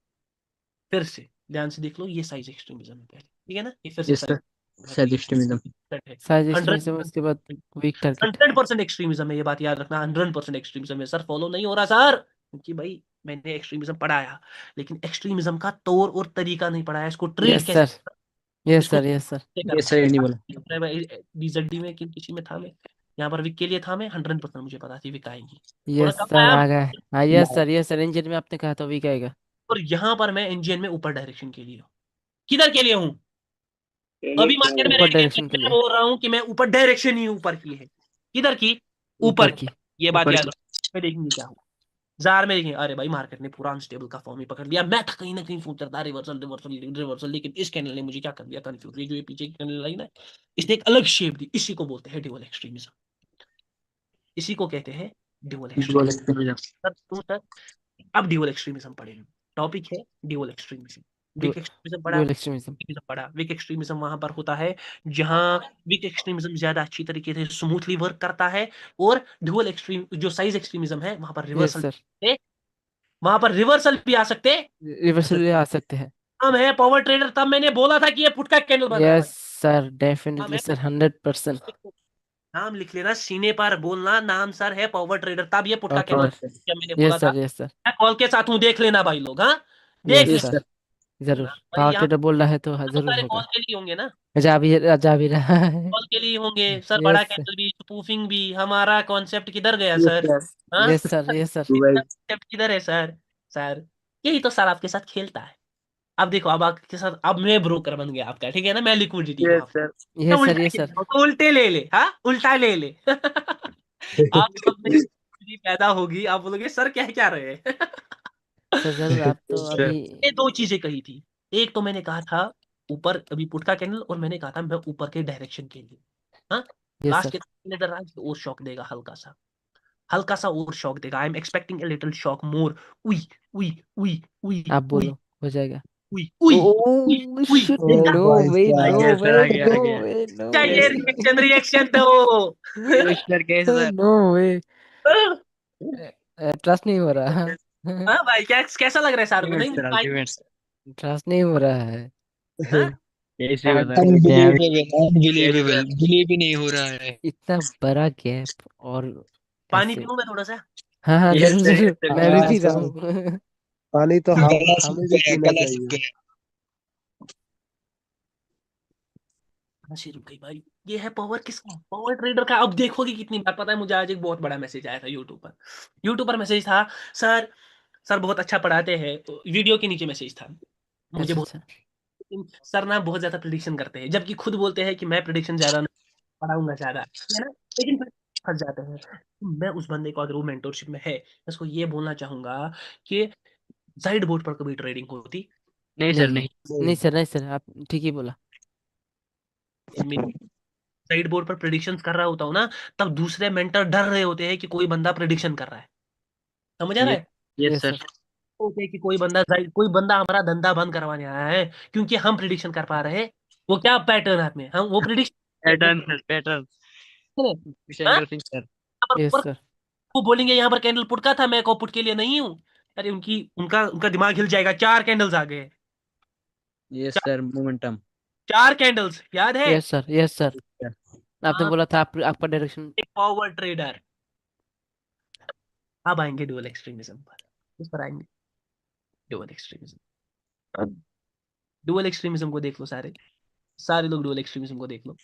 फिर से ध्यान से देख लो, ये साइज एक्सट्रीमिज्म है पहले, ठीक है ना, ये फिर से yes size sir. Sir extremism. है। साइज हंड्रेड एक्सट्रीमिज्म, उसके बाद वीक टारगेट। 100% एक्सट्रीमिज्म है, ये बात याद रखना, 100% एक्सट्रीमिज्म है सर, फॉलो नहीं हो रहा सर, क्योंकि भाई मैंने एक्सट्रीमिज्म पढ़ाया, लेकिन एक्सट्रीमिज्म का तौर और तरीका नहीं पढ़ाया, इसको ट्रेड यस कैसे, सर। यस इसको सर। Yes sir. कैसे यस करना सर, ये नहीं बोला। है। बीजेडी में किसी में था मैं, यहाँ पर विक के लिए था मैं, 100% मुझे पता थी विक आएगी, थोड़ा यस कम सर, आया आ गए। हाँ yes sir. Yes sir, engine में आपने कहा था वीक आएगा। और यहाँ पर मैं एनजीएन में ऊपर डायरेक्शन के लिए हूँ। किधर के लिए हूँ, अभी मार्केट में ऊपर रहने डायरेक्शन के मैं लिए। बोल रहा हूँ कि मैं ऊपर डायरेक्शन ही ऊपर की है, किधर की, ऊपर ऊपर की, की। ये बात ऊपर याद रखो। मैं देखेंगे क्या हुआ जार में, देखेंगे अरे भाई मार्केट ने पूरा अनस्टेबल का फॉर्म ही पकड़ लिया, मैं था कहीं ना कहीं सोच रहा था रिवर्सल रिवर्सल रिवर्सल, लेकिन इस कैंडल ने मुझे क्या कर दिया कंफ्यूज, ये जो ये पीछे की कैंडल आई ना, इसने एक अलग शेप दी, इसी को बोलते हैं ड्यूअल एक्सट्रीमिज्म, इसी को कहते हैं dual dual extremism. Extremism. Sir क्यों सर, अब ड्यूअल एक्सट्रीमिज्म पढ़ेंगे, टॉपिक है ड्यूअल एक्सट्रीमिज्म। विक एक्सट्रीमिज्म पढ़ा, ड्यूअल एक्सट्रीमिज्म। एक्सट्रीमिज्म पढ़ा, विक एक्सट्रीमिज्म वहां पर होता है जहां विक एक्सट्रीमिज्म ज्यादा अच्छी तरीके से स्मूथली वर्क करता है, और ड्यूअल एक्सट्रीम जो साइज एक्सट्रीमिज्म है वहां पर यस रिवर्सल, सर। वहां पर रिवर्सल भी आ सकते, रिवर्सल भी आ सकते हैं। हम है पावर ट्रेडर, तब मैंने बोला था कि ये पुट का कैंडल बन रहा है। यस सर, नाम डेफिनेटली है, सर, 100%। नाम लिख लेना सीने पर, बोलना नाम सर है पावर ट्रेडर, तब ये पुट का कैंडल ओके। क्या मैंने बोला यस था। सर। Yes sir. मैं कॉल के साथ हूँ, देख लेना भाई लोग, हाँ देख यस लेना। Yes sir. सर। जरूर, भाई पावर यहाँ ट्रेडर बोल रहा है तो तो जरूर सारे कॉल होगा। के लिए होंगे ना, जा भी रहा है। कॉल के लिए होंगे सर, बड़ा यस सर। कैंडल भी स्पूफिंग भी, हमारा कॉन्सेप्ट किधर गया यस सर, सर। हाँ yes sir. Yes sir. Dubai. Concept किधर है सर, सर यही तो सर आपके साथ खेलता है। अब देखो अब आपके साथ, अब मैं ब्रोकर बन गया आपका, ठीक है ना, मैं लिक्विडिटी हूँ यस आप, सर। तो यस सर। उल्टा यस सर। खेलो, तो उल्टे ले ले, हाँ उल्टा ले ले। आप जब मेरी liquidity पैदा होगी आप बोलोगे सर कह क्या रहे हैं। सर जरूर, आप तो यस अभी। सर। ये दो चीजें कही थी, एक तो मैंने कहा था ऊपर अभी पुट का कैंडल, और मैंने कहा था मैं ऊपर के डायरेक्शन के लिए, हाँ यस लास्ट सर। के नजर आज और शॉक देगा हल्का सा, हल्का सा और शॉक देगा। I am expecting a little shock more. उई उई उई उई आप उई बोलो, हो जाएगा। उई उई उई ओह उई शिट, ओ देखा? नो भाई वे, आ नो गया साहब, सर, वे, आ गया, आ नो गया। वे, नो चाहिए वे, रिएक्शन, रिएक्शन दो। सर कैसे नो वे, सर? ट्रस्ट नहीं हो रहा। हाँ भाई, क्या कैसा लग रहा है सर को? अल्टीमेट नहीं सर, भाई। अल्टीमेट। ट्रस्ट नहीं हो रहा है। हाँ? कैसे हो सर? अनबिलीवेबल, कैसे अनबिलीवेबल, सर? बिलीव ही नहीं हो रहा है। इतना बड़ा गैप और पानी ऐसे। पीऊं मैं थोड़ा सा? हाँ हाँ, यस जरूर सर, जरूर, यस सर, मैं भी हाँ पी रहा सर, हूँ। पानी तो गला सूख हमें भी गया, पीना गला सूख चाहिए। गया। हंसी रुक गई भाई। ये है पावर किसका? पावर ट्रेडर का। अब देखोगे कितनी बार। पता है मुझे आज एक बहुत बड़ा मैसेज आया था यूट्यूब पर। यूट्यूब पर मैसेज था, सर सर बहुत अच्छा पढ़ाते हैं। वीडियो के नीचे मैसेज था। मुझे अच्छा बहुत, अच्छा। सर ना बहुत ज्यादा प्रिडिक्शन करते हैं, जबकि खुद बोलते हैं कि मैं प्रिडिक्शन ज्यादा नहीं पढ़ाऊंगा ज्यादा, है ना? लेकिन फिर फंस जाते हैं। मैं उस बंदे को, अगर वो मेंटोरशिप में है, मैं उसको ये बोलना चाहूंगा कि साइड बोर्ड पर कभी ट्रेडिंग होती नहीं सर, नहीं नहीं, नहीं। नहीं सर, नहीं सर, आप ठीक ही बोला। साइड बोर्ड पर प्रिडिक्शंस कर रहा होता हूँ ना, तब दूसरे मेंटर डर रहे होते हैं कि कोई बंदा प्रिडिक्शन कर रहा है। समझ आ रहा यस, है? Yes yes sir. सर। होते हैं कि कोई बंदा हमारा धंधा बंद करवाने आया है, क्योंकि हम प्रिडिक्शन कर पा रहे हैं। वो क्या पैटर्न है में, हम वो प्रिडिक्शन पैटर्न सर, पैटर्न। हाँ? विशेंद्र सिंह सर। यस पर सर। वो बोलेंगे यहाँ पर कैंडल पुट का था, मैं को पुट के लिए नहीं हूँ। अरे उनका उनका दिमाग हिल जाएगा। 4 कैंडल्स आ गए। Yes sir, momentum. 4 कैंडल्स याद है? Yes sir. Yes sir. आपने आप बोला था आपका डायरेक्शन। एक पावर ट्रेडर। अब आएंगे डुअल एक्सट्रीमिज्म पर। इस पर आएंगे डुअल एक्सट्रीमिज्म। डुअल एक्सट्रीमिज्म को देख लो सारे, सारे लोग डुअल एक्सट्रीमिज्म को देख लो।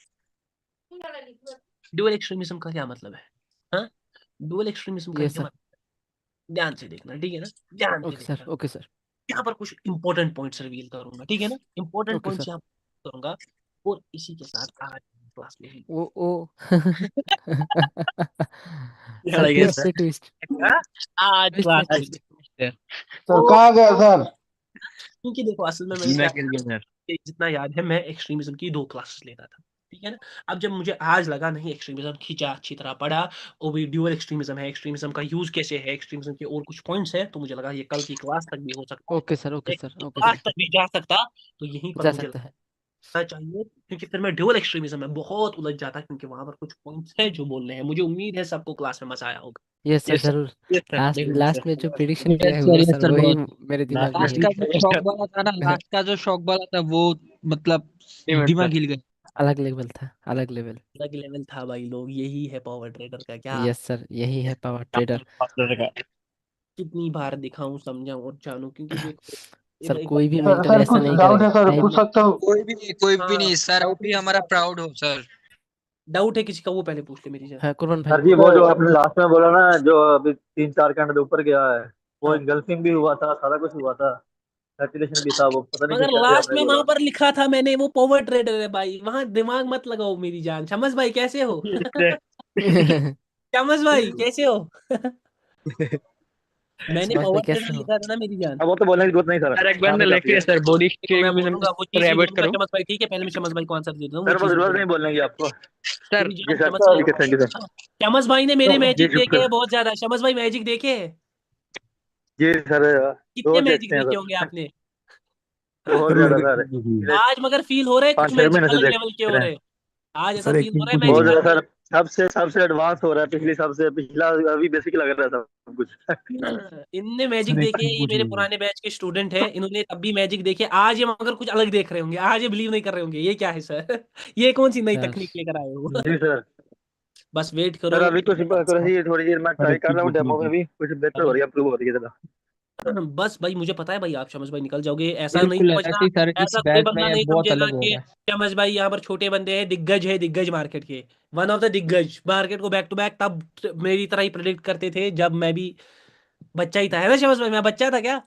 डुअल एक्सट्रीमिज्म का क्या मतलब है? हाँ, डुअल एक्सट्रीमिज्म का यस ये सर। मतलब, ध्यान से देखना, ठीक है ना? ध्यान से ओके सर, देखना। ओके सर, यहाँ पर कुछ इंपॉर्टेंट पॉइंट्स रिवील करूंगा, ठीक है ना? Important okay points sir. यहाँ करूंगा। और इसी के साथ आज क्लास में ही ओ ओ। क्या सर, लगे ट्विस्ट सर? पे ट्विस्ट, हाँ? आज ट्विस्ट पे क्लास में ट्विस्ट। सर, सर तो कहाँ गया सर? क्योंकि देखो, असल में मैंने मैं क्या, गिर गया सर। जितना याद है, मैं एक्सट्रीमिज्म की 2 क्लासेस लेता था, ठीक है ना? अब जब मुझे आज लगा नहीं, एक्सट्रीमिज्म खींचा, अच्छी तरह पढ़ा, वो भी ड्यूअल एक्सट्रीमिज्म है, एक्सट्रीमिज्म का यूज कैसे है, एक्सट्रीमिज्म के और कुछ पॉइंट्स है, तो मुझे लगा ये कल की क्लास तक भी हो सकता ओके सर, ओके है, सर, ओके क्लास सर। तक भी जा सकता। तो यहीं पर जा मुझे सकता है। लगना चाहिए, क्योंकि फिर मैं ड्यूअल एक्सट्रीमिज्म में बहुत उलझ जाता, क्योंकि वहां पर कुछ पॉइंट्स है जो बोलने हैं। मुझे उम्मीद है सबको क्लास में मजा आया होगा। यस सर, यस सर, जरूर। यस सर, लास्ट जरूर सर। लास्ट में जो प्रिडिक्शन किया यस है सर, वो यस सर, सर, वही बहुत। मेरे दिमाग लास्ट में में लास्ट है। का जो यस शौक सर। वाला था ना, लास्ट का जो शौक वाला था वो, मतलब अल्टीमेट दिमाग सर। हिल गया। अलग लेवल था, अलग लेवल। अलग लेवल था भाई लोग। यही है पावर ट्रेडर का क्या। यस सर, यही है पावर ट्रेडर। कितनी बार दिखाऊं, समझाऊं और जानूं, क्योंकि देखो सर, एक कोई भी बार सर, मेंटर सर ऐसा कुछ नहीं डाउट करेगा है सर, टाइम पूछ में। सकता हूँ? कोई भी हाँ, नहीं सर, आप ही हमारा प्राउड हो सर। डाउट है किसी का, वो पहले पूछ ले मेरी जान। हाँ, कुरबान भाई। सर जी, वो जो आपने लास्ट में बोला ना, जो अभी 3-4 घंटे ऊपर गया है, वो हाँ, इंगल्फिंग भी हुआ था, सारा कुछ हुआ था, सर्कुलेशन भी था, वो पता नहीं मगर फिर कैसे लास्ट आपने में वहां बोला। पर लिखा था मैंने, वो पावर ट्रेडर है भाई। वहां दिमाग मत लगाओ मेरी जान। शमस भाई कैसे हो? शमस भाई कैसे हो? मैंने समझ भाई पावर कैसे ट्रेडर हो? लिखा था ना मेरी जान। अब वो तो बोलने की जरूरत नहीं सर, सर एक बार ने आपने लिख काफी लिया है। सर, बॉडी तो मैं एक्सट्रीमिज्म बोलूंगा वो सर, चीज भी एबॉर्ट बोलूंगा करो। शमस भाई, ठीक है? पहले मैं शमस भाई को आंसर दे दूं, वो सर वो चीज जरूरत बोलूंगा नहीं बोलने की आपको। सर, मेरी जी जान। सर, शमस भाई, ठीक है, थैंक यू सर। शमस भाई ने मेरे जी मैजिक देखे हैं शुक्र। बहुत ज्यादा। शमस भाई मैजिक देखे हैं? जी सर, कितने रोज मैजिक देखते हैं देखे होंगे सर। आपने? बहुत ज्यादा सर, पिछले आज मगर फील हो रहे हैं कुछ 5-6 मैजिक महीने से अलग देख लेवल के हो रहे रहे हैं। हैं। आज ऐसा सर एक फील हो चीज रहा है पूछूं बहुत मैजिक सर? ज्यादा अलग सर, सबसे सबसे एडवांस हो रहा है, पिछली सबसे पिछला अभी बेसिक लग रहा था सब कुछ। लेवल। इनने मैजिक सर एक देखे हैं, चीज ये मेरे पूछूं? पुराने बैच के स्टूडेंट हैं, इन्होंने तब भी मैजिक देखे। आज ये मगर कुछ अलग देख रहे होंगे, आज ये बिलीव नहीं कर रहे होंगे। ये क्या है सर? ये कौन सी नई सर, तकनीक लेकर आए हो? जी सर। बस वेट करो। सर अभी कुछ थोड़ी देर मैं सर ट्राई एक कर चीज रहा हूँ, पूछनी डेमो में थी। भी कुछ बेहतर हो अरे रही है, अप्रूव हो रही है जरा। बस भाई, मुझे पता है भाई, आप शमस भाई निकल जाओगे, ऐसा नहीं बिल्कुल समझना। ऐसे ही सर, इस ऐसा कोई बैच बंदा नहीं में बहुत समझेगा अलग हो कि रहा है। शमस भाई यहाँ पर छोटे बंदे हैं। दिग्गज है, दिग्गज मार्केट के, वन ऑफ द दिग्गज मार्केट को बैक टू बैक तब मेरी तरह ही प्रेडिक्ट करते थे, जब मैं भी बच्चा ही था, है ना शमस भाई? मैं बच्चा था क्या?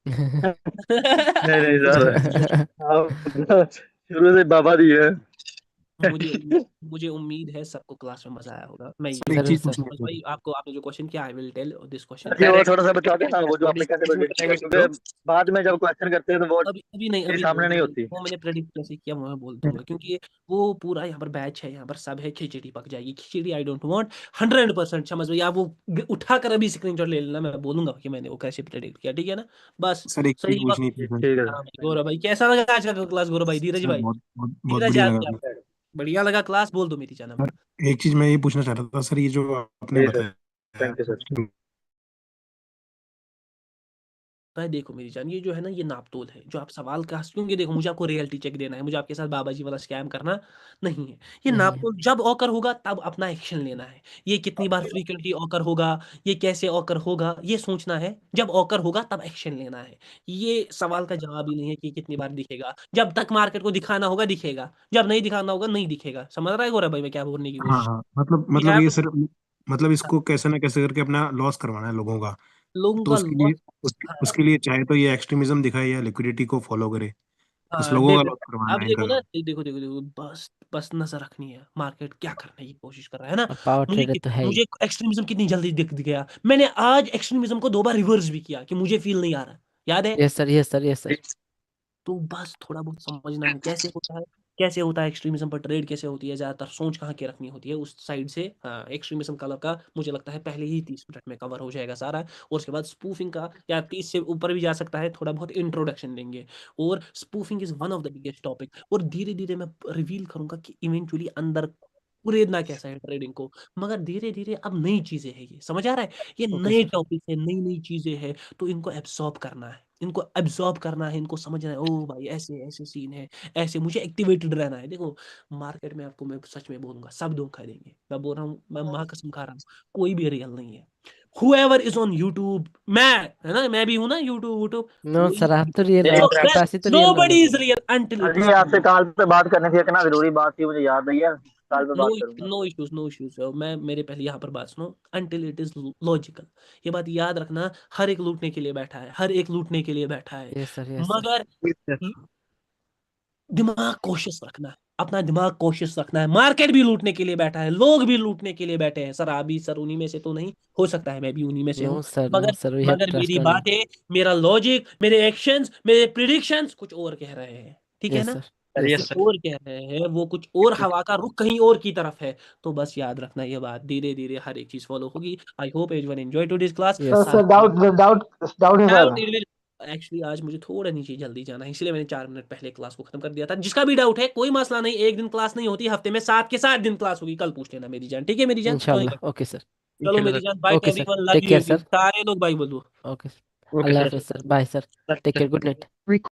नहीं नहीं सर, आप शुरू से बाबा जी है। मुझे मुझे उम्मीद है सबको क्लास में मजा आया होगा। मैं सर एक जरूर चीज सर। पूछना है। भाई आपको आपने जो क्वेश्चन किया, I will tell this question. जी वो थोड़ा सा बता देना, वो जो आपने कैसे प्रेडिक्ट किया, क्योंकि बाद में जब क्वेश्चन करते हैं तो वो अभी अभी नहीं, मेरे अभी सामने नहीं होती। वो मैंने प्रेडिक्ट कैसे किया वो मैं बोल दूंगा, क्योंकि वो पूरा यहाँ पर बैच है, यहाँ पर सब है, खिचड़ी पक जाएगी। खिचड़ी आई डोंट वांट 100% समझ में, या वो उठाकर अभी स्क्रीनशॉट ले लेना, मैं बोलूंगा कि मैंने वो कैसे प्रेडिक्ट किया, ठीक है ना। बस सर एक चीज सही वक्त। पूछनी थी सर। ठीक है हाँ भाई, गौरव भाई कैसा लगा आज का क्लास? गौरव भाई, धीरज सर भाई, बहुत बहुत बहुत धीरज बढ़िया याद लगा किया, बढ़िया लगा क्लास, बोल दो मेरी जानब। सर। एक चीज मैं ये पूछना चाह रहा था सर, ये जो आपने जी सर, बताया थैंक यू सर। भाई देखो मेरी जान, ये जो है ना, ये नापतोल है जो आप सवाल का, क्योंकि देखो मुझे आपको रियलिटी चेक देना है, मुझे आपके साथ बाबा जी वाला स्कैम करना नहीं है। ये नहीं है। नापतोल जब ऑकर होगा तब अपना एक्शन लेना है। ये कितनी बार फ्रीक्वेंटली ऑकर होगा, ये कैसे ऑकर होगा, ये सोचना है। जब ऑकर होगा तब एक्शन लेना है। ये सवाल का जवाब ही नहीं है कि कितनी बार दिखेगा। जब तक मार्केट को दिखाना होगा दिखेगा, जब नहीं दिखाना होगा नहीं दिखेगा। समझ रहा है गौरव भाई मैं क्या बोलने की हाँ कोशिश? हाँ, मतलब We मतलब have ये to- सर, मतलब इसको कैसे ना कैसे करके अपना लॉस करवाना है लोगों का। लोगों तो का उसके लिए लॉस। उसके लिए चाहे तो ये एक्सट्रीमिज्म दिखाए या लिक्विडिटी को फॉलो करे, बस हाँ लोगों का देखो, लॉस करवाना अब है देखो इनका ना, काम। देखो बस बस नजर रखनी है मार्केट क्या करने की कोशिश कर रहा है ना। और पावर ट्रेडर तो है ही। मुझे एक्सट्रीमिज्म कितनी जल्दी दिख गया। मैंने आज एक्सट्रीमिज्म को 2 बार रिवर्स भी किया कि मुझे फील नहीं आ रहा, याद है। Yes sir, yes sir, yes sir. तो बस थोड़ा बहुत समझना है कैसे होता है, कैसे होता है एक्सट्रीमिज्म पर ट्रेड कैसे होती है, ज्यादातर सोच कहाँ की रखनी होती है उस साइड से। हाँ, एक्सट्रीमिज्म कलर का मुझे लगता है पहले ही 30 मिनट में कवर हो जाएगा सारा, और उसके बाद स्पूफिंग का या 30 से ऊपर भी जा सकता है, थोड़ा बहुत इंट्रोडक्शन देंगे। और spoofing is one of the biggest topic, और धीरे धीरे मैं रिवील करूंगा कि इवेंचुअली अंदर कुरेदना कैसा है ट्रेडिंग को। मगर धीरे धीरे अब नई चीजें हैं, ये समझ आ रहा है, ये ओके नए सर। टॉपिक है, नई नई चीजें हैं, तो इनको एब्सॉर्ब करना है, इनको एब्सॉर्ब करना है, इनको समझना है। ओ भाई ऐसे ऐसे सीन है, ऐसे मुझे एक्टिवेटेड रहना है। देखो मार्केट में आपको मैं सच में बोलूंगा सब धोखा देंगे, मैं बोल रहा हूँ, मैं माँ कसम खा रहा हूँ, कोई भी रियल नहीं है। whoever is on YouTube, मैं है ना, मैं भी हूँ ना यूट्यूब यूट्यूब, नो सर, आप तो रियल है, so आपके पास ही तो रियल nobody नॉलेज is है। real until हाँ it जी, is आपसे कॉल पे बात करनी थी, इतना जरूरी बात थी, मुझे याद नहीं है, कॉल पे नो बात करूंगा। No issues, no issues. मैं मेरे पहले यहाँ पर बात सुनो, until it is logical। ये बात याद रखना, हर एक लूटने के लिए बैठा है, हर एक लूटने के लिए बैठा है, यस सर, यस सर। मगर दिमाग कोशिश रखना है, अपना दिमाग कोशिश रखना है। मार्केट भी लूटने के लिए बैठा है, लोग भी लूटने के लिए बैठे हैं। सर आप भी सर उन्हीं में से तो नहीं, हो सकता है मैं भी उन्हीं में से नो हूँ, सर, नो मगर सर, वी हैव मगर ट्रस्ट मेरी ऑन यू। बातें, मेरा लॉजिक, मेरे एक्शंस, मेरे प्रिडिक्शंस कुछ और कह रहे हैं, ठीक है यस ना। सर, वो यस कुछ सर। और कह रहे हैं, वो कुछ और, हवा का रुख कहीं और की तरफ है। तो बस याद रखना ये बात, धीरे धीरे हर एक चीज फॉलो होगी। I hope everyone enjoy today's class. Yes sir doubt doubt doubt है सर। एक्चुअली आज मुझे थोड़ा नीचे जल्दी जाना है, इसलिए मैंने 4 मिनट पहले क्लास को खत्म कर दिया था। जिसका भी डाउट है कोई मसला नहीं, एक दिन क्लास नहीं होती, हफ्ते में 7 के 7 दिन क्लास होगी, कल पूछ लेना मेरी जान, ठीक है मेरी जान। इंशाल्लाह। Okay sir. चलो मेरी जान, bye okay sir, everyone, love take you care everyone, sir. सारे लोग बाय बोलो। ओके सर, अल्लाह हाफिज sir, bye sir, take care, good night.